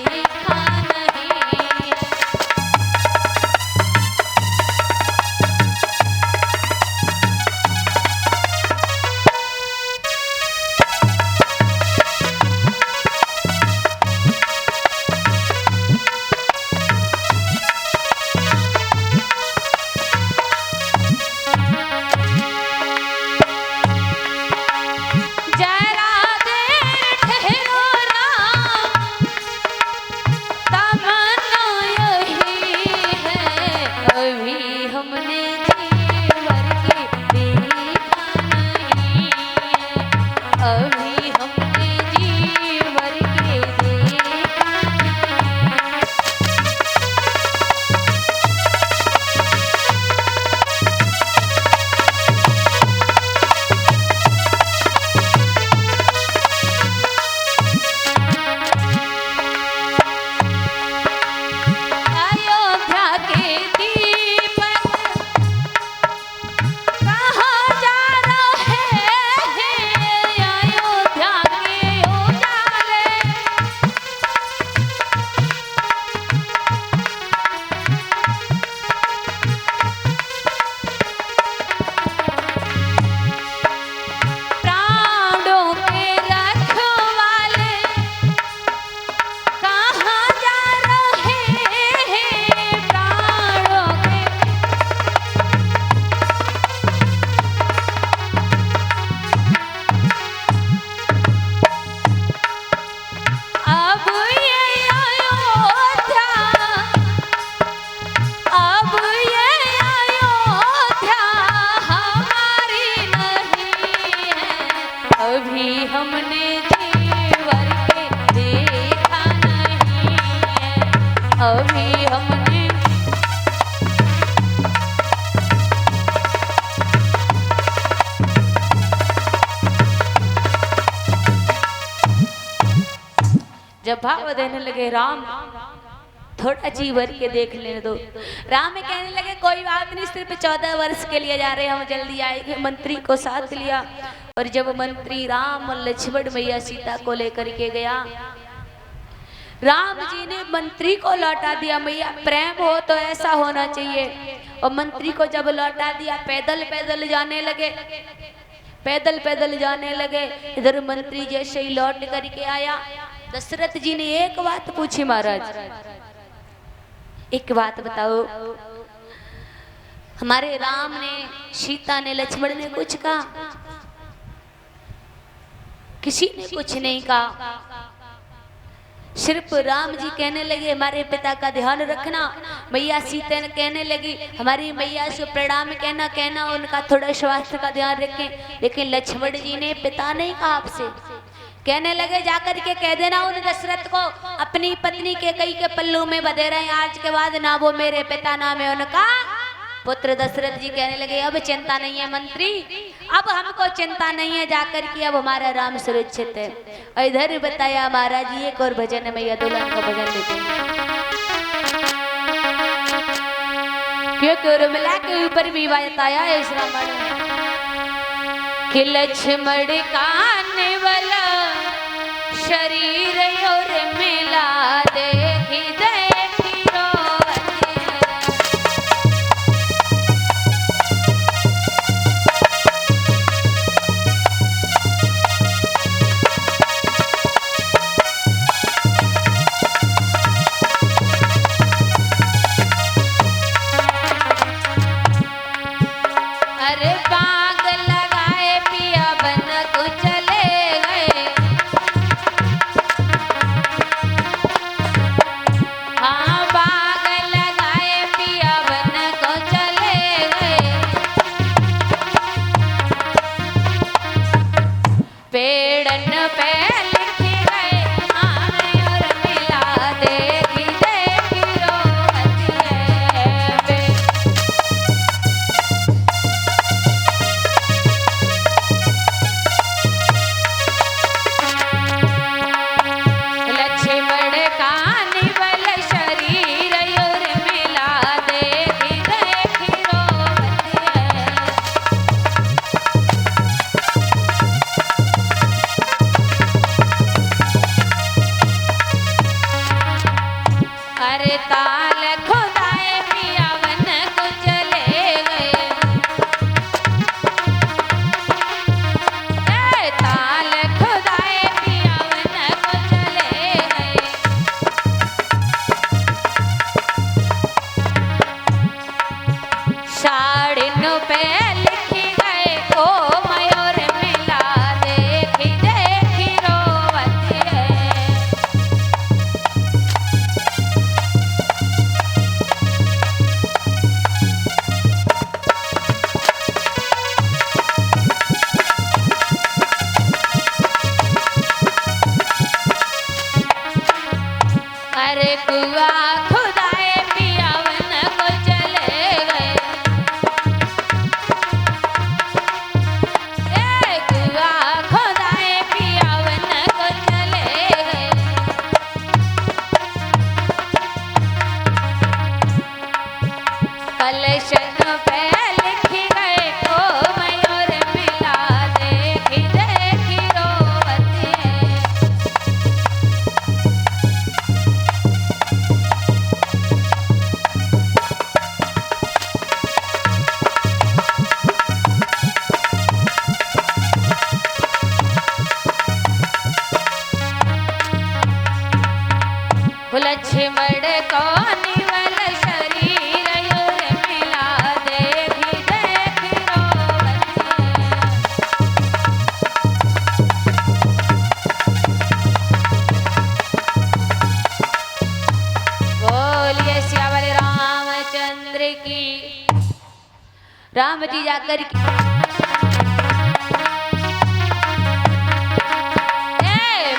देखा नहीं है। जब भाव देने लगे राम थोड़ा जी भर के देख लेने दो। राम में कहने लगे कोई बात नहीं, सिर्फ 14 वर्ष के लिए जा रहे हैं, हम जल्दी आएंगे। मंत्री को साथ लिया और जब मंत्री राम और लक्ष्मण मैया सीता को लेकर के गया, राम जी ने मंत्री को लौटा दिया। मैया प्रेम हो तो ऐसा होना चाहिए। और मंत्री को जब लौटा दिया, पैदल पैदल जाने लगे, पैदल पैदल जाने लगे। इधर मंत्री जैसे ही लौट करके आया, दशरथ जी ने एक बात पूछी, महाराज एक बात बताओ, हमारे राम ने, सीता ने, लक्ष्मण ने कुछ कहा? किसी ने कुछ नहीं कहा। सिर्फ राम जी कहने लगे हमारे पिता का ध्यान रखना। मैया सीता ने कहने लगी हमारी मैया से प्रणाम कहना उनका थोड़ा स्वास्थ्य का ध्यान रखें। लेकिन लक्ष्मण जी ने पिता नहीं कहा आपसे, कहने लगे जाकर के कह देना उन दशरथ को अपनी पत्नी के कई के पल्लू में बधे रहे, आज के बाद ना वो मेरे पिता ना मैं उनका पुत्र। दशरथ जी कहने लगे अब चिंता नहीं है मंत्री, अब हमको चिंता नहीं है, जाकर के अब हमारा राम सुरक्षित है। और इधर बताया महाराज जी एक और भजन है, मैया दुल्हन का भजन लेते हैं। क्योंकि उर्मिला के ऊपर भी बताया है इस रामायण में कि लक्ष्मण काने वाला शरीर और मिला देखी देखी रोवती है। अरे बाग लगाए पिया बन को चले गए, हाँ बाग लगाए पिया बन को चले गए। पेड़न पे लिखे गए आने और मिला देखी देखी रोवती है। लक्ष्मण का निवल शरीर और मिला देखी देखी रोवती है। अरे ताल खुदाए पिया वन को चले गए, ताल खुदाए पिया वन को चले गए। साड़िन पे लिखी गए ओ मयूर मिला देखी देखी रोवती है। अरे कुआ खुदाए पिया वन को चले गए, कुआ खुदाए पिया वन को चले गए। कलशन पे लिखी गए ओ मयूर मिला देखी देखी रोवती है। लक्ष्मण को निवल शरीर और मिला देखी देखी रोवती है। बोलिए श्यावल रामचंद्र की। राम जी जाकर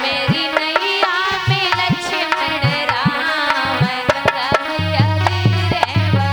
मेरी नैया में लक्ष्मण राम गंगा मैया गिरे वो।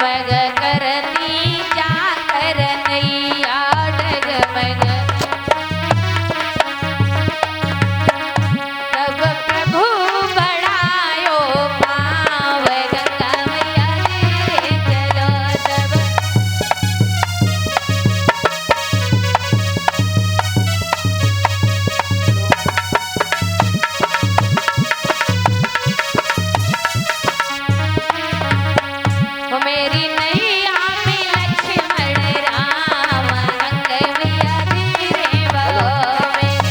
डगमग करती जाकर नैया डगमग। तब प्रभु बढ़ायो पाँव गंगा मैया रे चलो तब। वो मेरी नैया में लक्ष्मण राम गंगा मैया रे वो मेरी।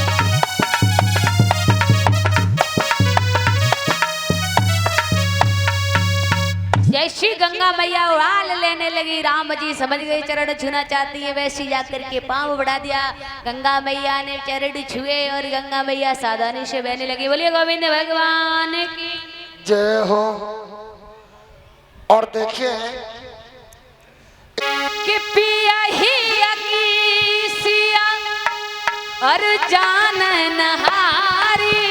जैसी गंगा मैया उड़ाल लेने लगी, राम जी समझ गए चरण छूना चाहती है, वैसी जाकर के पांव बढ़ा दिया। गंगा मैया ने चरण छुए और गंगा मैया सावधानी से बहने लगी। बोलिए गोविंद भगवान की जय हो। और देखिए कि पिया ही अकीसिया और जान नहारी,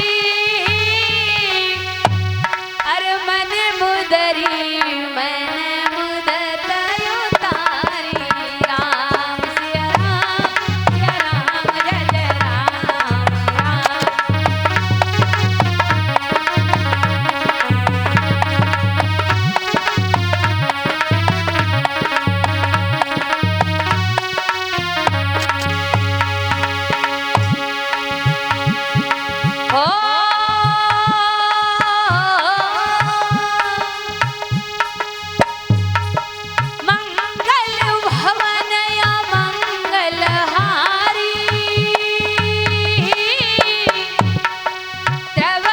अरे मन मुदरी मन मुदत उतारी। राम सिया राम जय जय राम राम। हो मंगल भवन या मंगलहारी, तब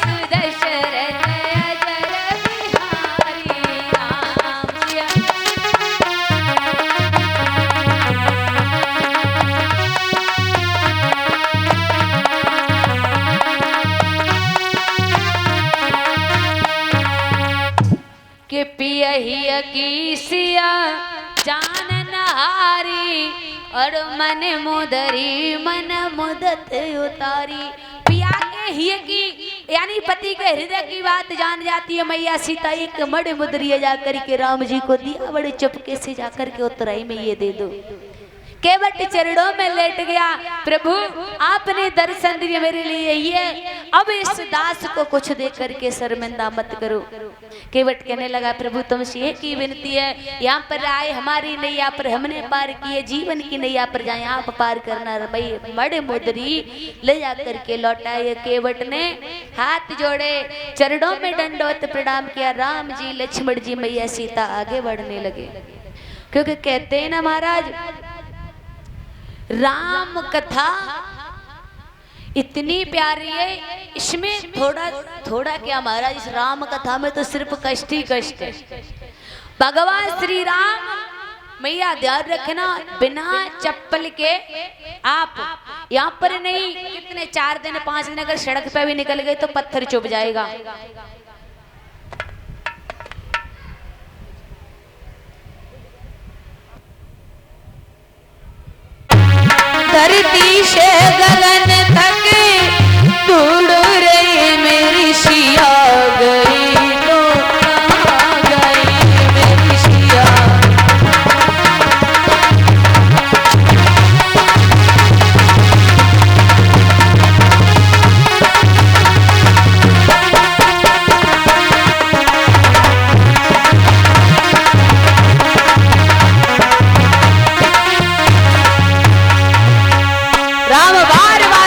सुदशरथ अजर बिहारी। राम सिया के पियहिया की सिया जान नहारी, और मन मुदरी मन मुदत उतारी। पिया के हिय की यानी पति के हृदय की बात जान जाती है मैया सीता। एक मड़ मुदरिया जाकर के राम जी को दिया, बड़े चुपके से जाकर के उतराई में ये दे दो। केवट चरणों में लेट गया, प्रभु आपने दर्शन दिए मेरे लिए, ये अब इस दास को कुछ दे करके शर्मिंदा मत करो। केवट कहने लगा, प्रभु तुमसे एक ही विनती है, यहाँ पर आए हमारी नैया पर हमने पार की है, जीवन की नैया पर जाए आप पार करना। भाई बड़े मुदरी ले जा करके लौटाए। केवट ने हाथ जोड़े, चरणों में दंडवत प्रणाम किया। राम जी लक्ष्मण जी मैया सीता आगे बढ़ने लगे, क्योंकि कहते हैं ना महाराज, राम कथा इतनी प्यारी है, इसमें थोड़ा थोड़ा क्या महाराज, इस राम कथा में तो सिर्फ कष्ट ही कष्ट है। भगवान श्री राम मैया ध्यान रखना, बिना चप्पल के आप यहाँ पर नहीं, कितने 4 दिन 5 दिन अगर सड़क पे भी निकल गए तो पत्थर चुभ जाएगा। धरती से गगन तक दूर रही मेरी सिया गई तो कहाँ गई मेरी सिया। राम बार बार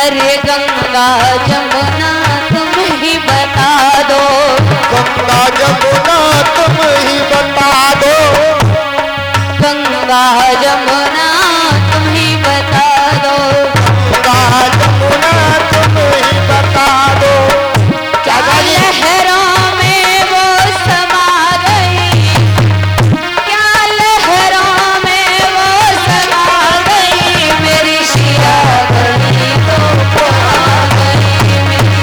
अरे गंगा जमुना तुम ही बता दो, गंगा जमुना तुम ही बता दो, गंगा जमुना तुम ही बता दो, गंगा जमुना तुम ही बता दो। क्या लहरों में वो समा गई, क्या लहरों में वो समा गई, मेरी शिया गई तो आ गई, मेरी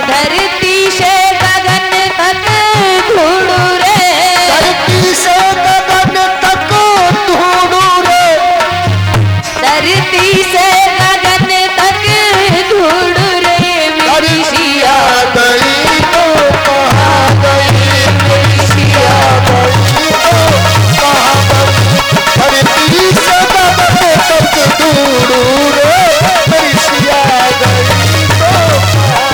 धरती से गगन तक ढूंढू रे, धरती से गगन तक ढूंढू रे, धरती से गगन तक ढूंढू रे, मेरी शिया गई तो कहाँ गई, मेरी सिया गई तो कहाँ गई, धरती से गगन तक ढूंढू रे, मेरी सिया गई तो कहाँ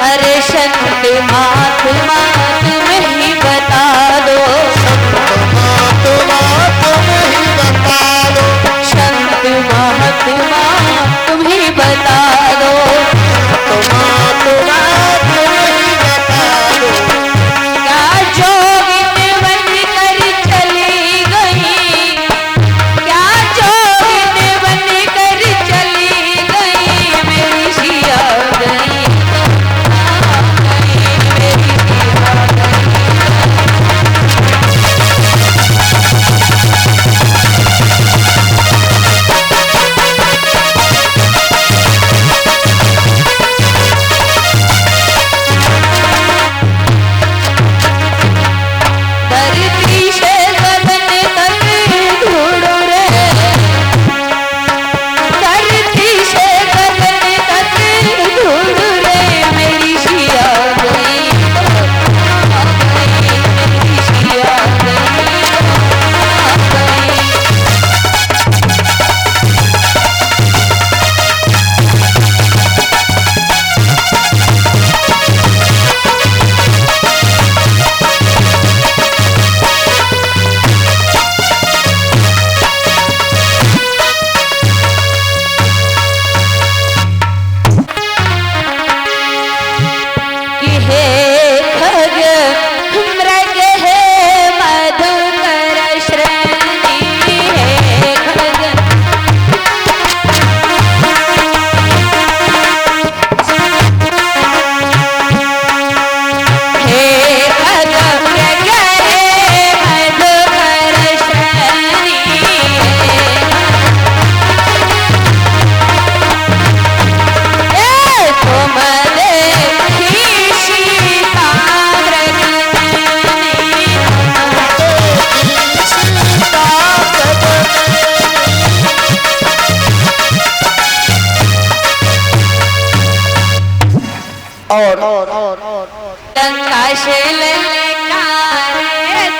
अरे संत महात्मा तुम ही बता दो, महात्मा तुम ही बता दो, संत महात्मा तुम ही बता दो, महात्मा तुम ही बता दो। क्या जोगिन बन कर चली गई, क्या जोगिन बन कर चली गई, मेरी शिया गई तो आ गई, मेरी शिया गई। धरती से गगन तक ढूंढू रे, धरती से गगन तक ढूंढू रे, मेरी शिया गई तो आ गई, मेरी शिया गई तो आ गई। कि हे खग मृग हे मधुकर श्रेणी, हे खग हे खग मृग हे मधुकर श्रेणी, तुम देखी सीता और लंका से ललकारे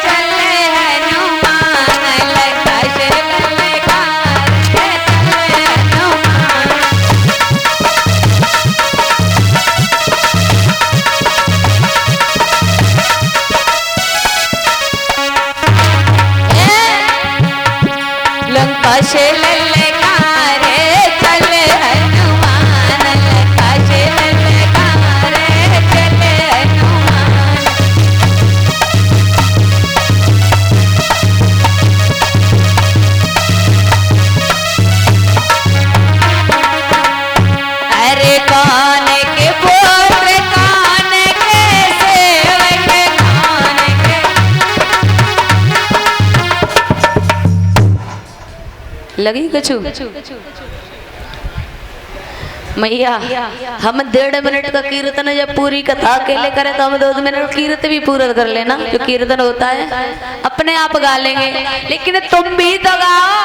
चले हनुमान, लंका से ललकारे चले हनुमान। लंका से ललकारे चले हनुमान, लंका से ललकारे चले हनुमान। अरे कान के पुत्र कान के सेवक कान के, लगी कछु मैया हम 1.5 मिनट का कीर्तन जब पूरी कथा अकेले करें तो हम 2 मिनट कीर्तन भी पूरा कर लेना, जो कीर्तन होता है अपने आप गा लेंगे, लेकिन तुम भी तो गाओ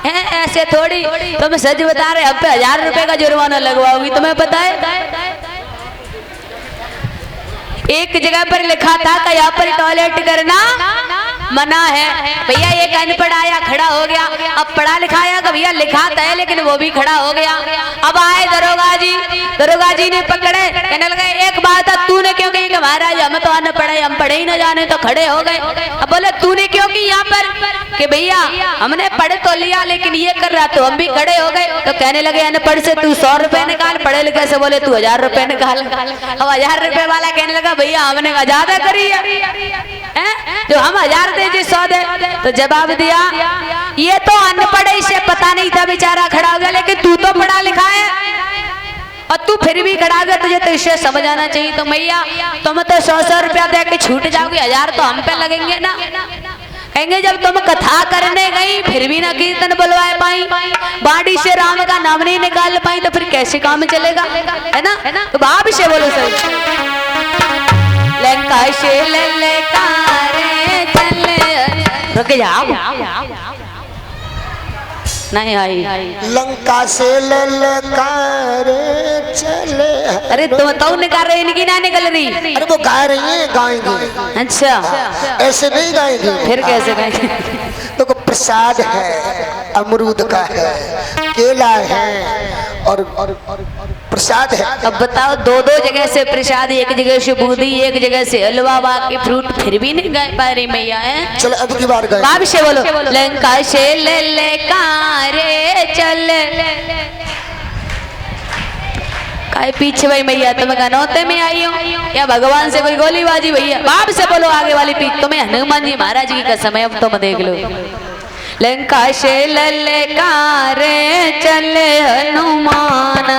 हैं, ऐसे थोड़ी तुम सच बता रहे अब पे 1000 रुपए का जुर्माना लगवाओगी, तुम्हें पता है एक जगह पर लिखा था कि यहाँ पर टॉयलेट करना मना है। भैया एक अनपढ़ आया खड़ा हो गया, अब पढ़ा लिखाया का भैया लिखाता है लेकिन वो भी खड़ा हो गया। अब आए दरोगा जी ने पकड़े, कहने लगे एक बात है तूने क्यों कही कि महाराज हम तो अनपढ़े, हम पढ़े ही न जाने, तो खड़े हो गए। अब बोले तूने क्यों की यहाँ पर कि भैया हमने पढ़ तो लिया लेकिन ये कर रहा, तो हम भी खड़े हो गए। तो कहने लगे अनपढ़ से तू 100 रुपए निकाल, पढ़े लिखे से बोले तू 1000 रुपए निकाल। अब 1000 रुपए वाला कहने लगा भैया हमने ज्यादा करी है, जो हम 1000 दे जी 100 दे। तो जवाब दिया ये तो अनपढ़ से पता नहीं था बेचारा खड़ा हो गया, लेकिन तू तो पढ़ा लिखा है और तू फिर भी खड़ा गया, तुझे तो इसे समझ आना चाहिए। तो भैया तुम तो 100 रुपया दे के छूट जाओगे, 1000 तो हम पे लगेंगे ना। कहेंगे जब तुम कथा करने गई फिर भी ना कीर्तन बुलवा पाई, बाड़ी से राम का नाम नहीं निकाल पाई, तो फिर कैसे काम चलेगा, है ना। तो भाव से बोलो सही। लंका से ललकारे चले, रुक जाओ नहीं आई। लंका से ललकारे चले। अरे तुम तो निकाल रहे इनकी ना निकल रही। अरे वो गा रही है, गाएंगे। अच्छा ऐसे नहीं गाएंगे, फिर कैसे गाएंगे। तो प्रसाद है, अमरूद का है, केला है और प्रसाद है। अब बताओ दो जगह से प्रसाद, एक जगह से बूंदी, एक जगह से हलवा, बाकी फ्रूट, फिर भी नहीं गा पा रही मैया है। चलो अब की बार गाएं। बाप से बोलो लंका से ललकारे चल। काय पीछे भाई मैया तुम गनौते में आई हो या भगवान से कोई गोलीबाजी भैया। बाप से बोलो आगे वाली पीठ, तुम्हें हनुमान जी महाराज की कसम है, अब तुम देख लो। लंका से ललकारे चले हनुमान।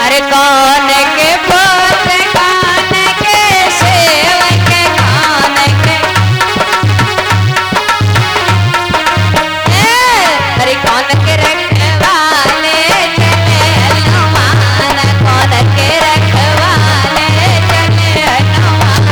अरे कौन के पुत्र कान के सेवक, कान के अरे कौन के रखवाले चले हनुमान, कौन के रखवाले चले हनुमान।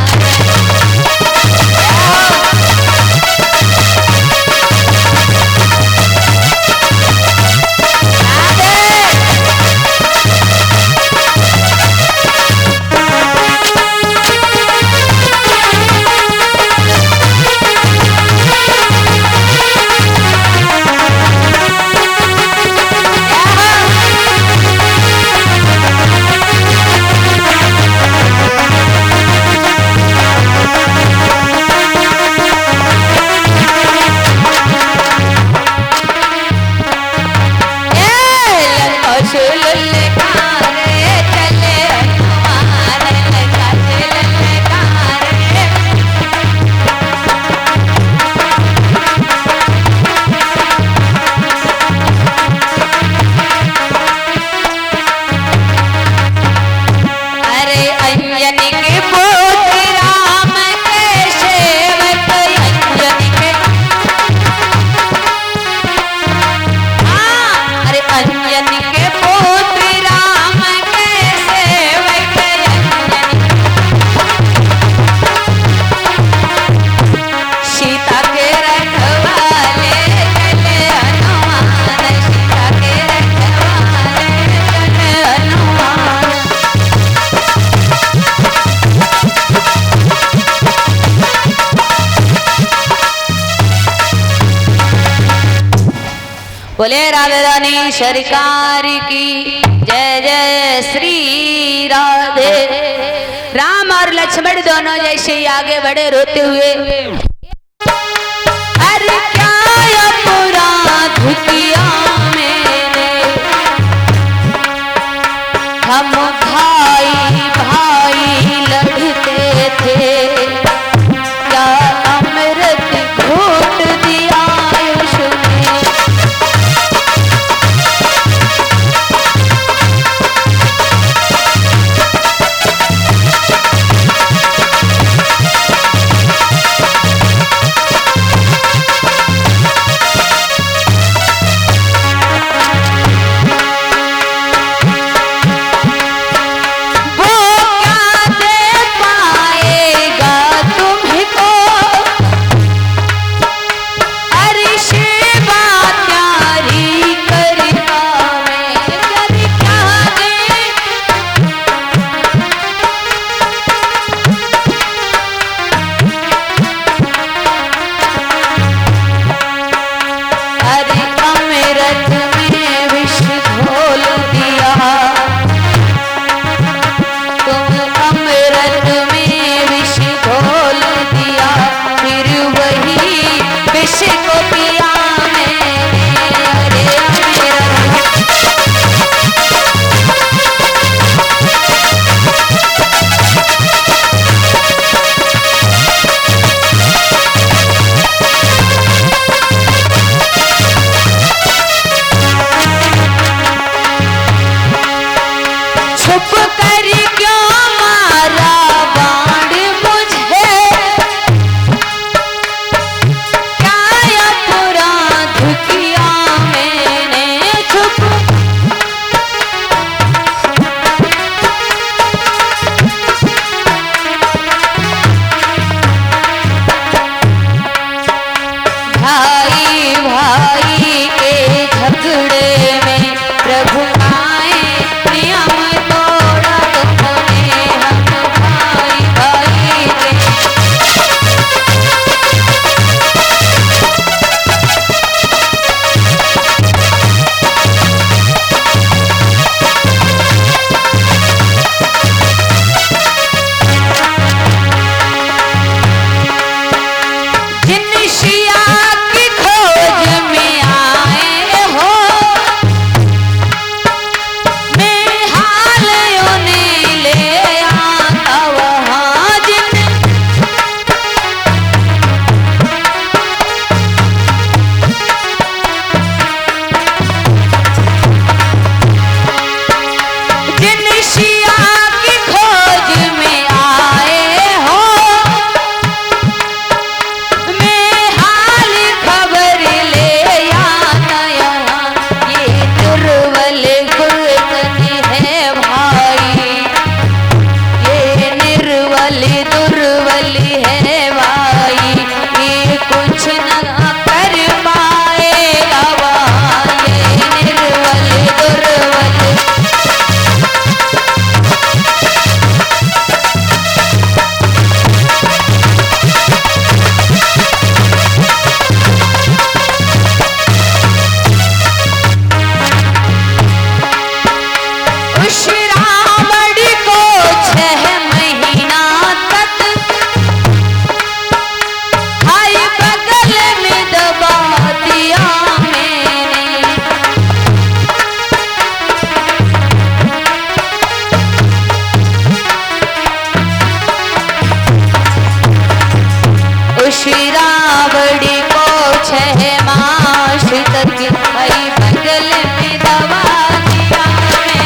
बोले राधे रानी सरकार की जय जय श्री राधे। राम और लक्ष्मण दोनों जैसे ही आगे बढ़े रोते हुए, अरे क्या अपराध किया मैंने, हम भाई भाई लड़ते थे, क्या अमृत घोट दिया उसने। करके भाई बगल में दबा दिया मैंने।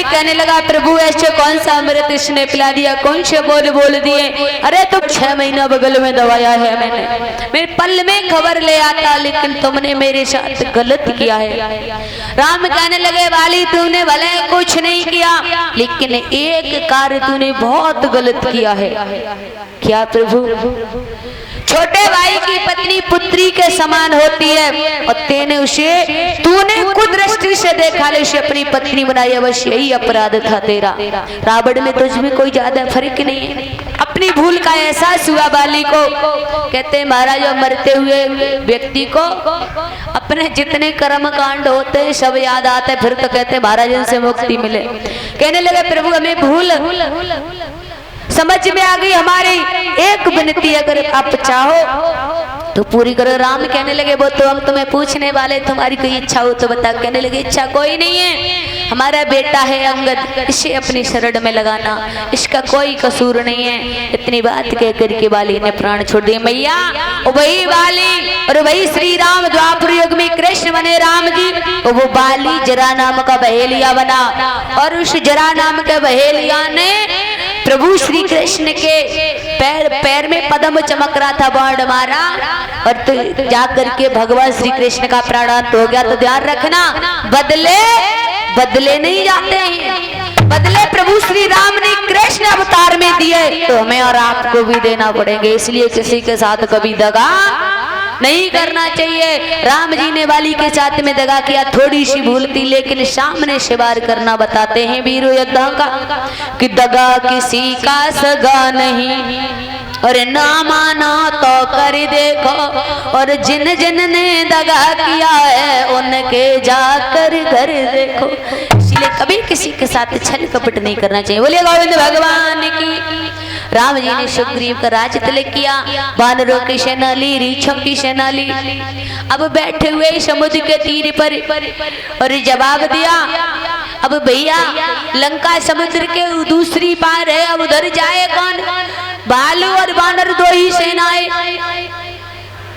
कहने लगा प्रभु ऐसे कौन सा अमृत इसने पिला दिया, कौन से बोल दिए। अरे तुम 6 महीना बगल में दबाया है मैंने, मेरे पल में खबर ले आता, लेकिन तुमने मेरे साथ गलत किया है। राम कहने लगे वाली तूने भले कुछ नहीं किया, लेकिन एक कार्य तूने बहुत गलत किया है। क्या प्रभु? छोटे भाई की पत्नी पुत्री के समान होती है और तूने कुदृष्टि से देखा ले उसे अपनी पत्नी बनाई, बस यही अपराध था तेरा। रावण में तुझ में कोई ज्यादा फर्क नहीं है। अपनी भूल का एहसास हुआ बाली को। कहते महाराज मरते हुए व्यक्ति को अपने जितने कर्म कांड होते सब याद आते, फिर तो कहते महाराज इनसे मुक्ति मिले। कहने लगे प्रभु हमें भूल समझ में आ गई, हमारी एक विनती अगर आप चाहो तो पूरी करो। राम कहने लगे वो तो हम तुम्हें पूछने वाले, तुम्हारी कोई इच्छा हो तो बता। कहने लगे इच्छा कोई नहीं है, हमारा बेटा है अंगद, इसे अपनी शरण में लगाना, इसका कोई कसूर नहीं है। इतनी बात कह करके बाली ने प्राण छोड़ दिए। मैया वही बाली और वही श्री राम द्वापर युग में कृष्ण बने राम जी, वो बाली जरा नाम का बहेलिया बना और उस जरा नाम के बहेलिया ने प्रभु श्री कृष्ण के पैर में पद्म चमक रहा था, बाण मारा और तो जाकर के भगवान श्री कृष्ण का प्राणांत हो गया। तो ध्यान रखना, बदले नहीं जाते हैं, बदले प्रभु श्री राम ने कृष्ण अवतार में दिए तो हमें और आपको भी देना पड़ेंगे। इसलिए किसी के साथ कभी दगा नहीं करना चाहिए। राम जी ने बाली के साथ में दगा किया, थोड़ी सी भूल थी, लेकिन सामने से वार करना बताते हैं वीरो योद्धा का कि दगा किसी का सगा नहीं और ना माना तो कर देखो, और जिन जिन ने दगा किया है उनके जाकर घर देखो। इसलिए कभी किसी के साथ छल कपट नहीं करना चाहिए। बोलिए गोविंद भगवान की। राम जी ने सुग्रीव का राज तिलक किया, वानरों की सेना ली, रीछों की सेना ली। अब बैठे हुए समुद्र के तीर पर और जवाब दिया, अब भैया लंका समुद्र के दूसरी पार है, अब उधर जाए कौन? भालू और वानर दो ही सेनाएं।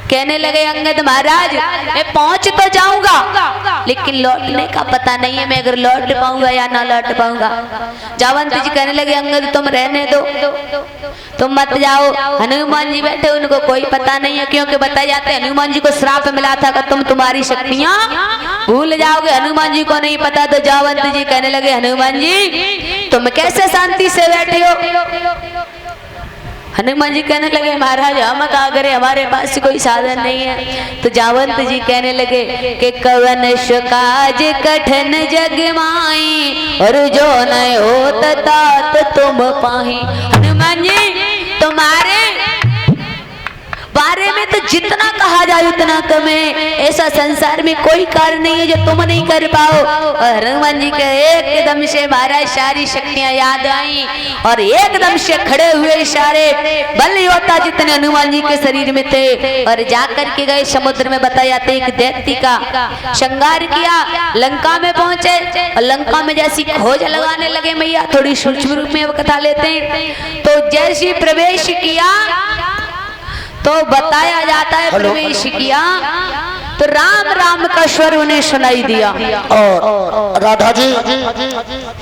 कहने लगे अंगद महाराज मैं पहुंच तो जाऊंगा, लेकिन लौटने का पता नहीं है मैं अगर लौट पाऊंगा या ना लौट पाऊंगा। जावंत जी कहने लगे अंगद तुम रहने दो, तुम मत जाओ। हनुमान जी बैठे, उनको कोई पता नहीं है, क्योंकि बताए जाते हैं हनुमान जी को श्राप मिला था कि तुम तुम्हारी शक्तियां भूल जाओगे। हनुमान जी को नहीं पता। तो जावंत जी कहने लगे हनुमान जी तुम कैसे शांति से बैठे हो? हनुमान जी कहने लगे महाराज हम क्या करें, हमारे पास कोई साधन नहीं है। तो जावंत जी कहने लगे कि कवन काज कठिन जग माई और जो न हो तात तुम पाही। हनुमान जी तुम्हारे बारे में तो जितना कहा जाए उतना कम है। ऐसा संसार में कोई कार्य नहीं है जो तुम नहीं कर पाओ। और हनुमान जी के एकदम से महाराज सारी शक्तियां याद आई और एकदम से खड़े हुए सारे बल योद्धा जितने हनुमान जी के शरीर में थे और जाकर के गए समुद्र में। बताया जाते एक दैत्य का श्रृंगार किया, लंका में पहुंचे और लंका में जैसी खोज लगाने लगे। मैया थोड़ी सूक्ष्म रूप में कथा लेते हैं। तो जैसी प्रवेश किया तो बताया जाता है प्रवेश किया तो राम राम का स्वर उन्हें सुनाई दिया। और राधा जी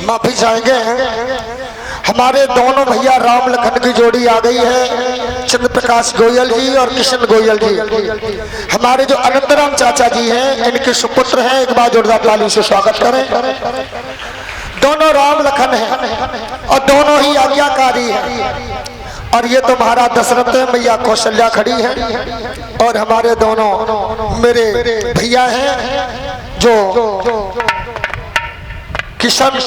माफी चाहेंगे, हमारे दोनों भैया राम लखन की जोड़ी आ गई है, चंद्र प्रकाश गोयल जी और किशन गोयल जी। हमारे जो अनंतराम चाचा जी हैं इनके सुपुत्र हैं, एक बार जोरदार ताली से स्वागत करें। दोनों राम लखन हैं और दोनों ही आज्ञाकारी हैं और ये तो महाराज दशरथ है, मैया कौशल्या खड़ी है और हमारे दोनों मेरे भैया हैं जो किशन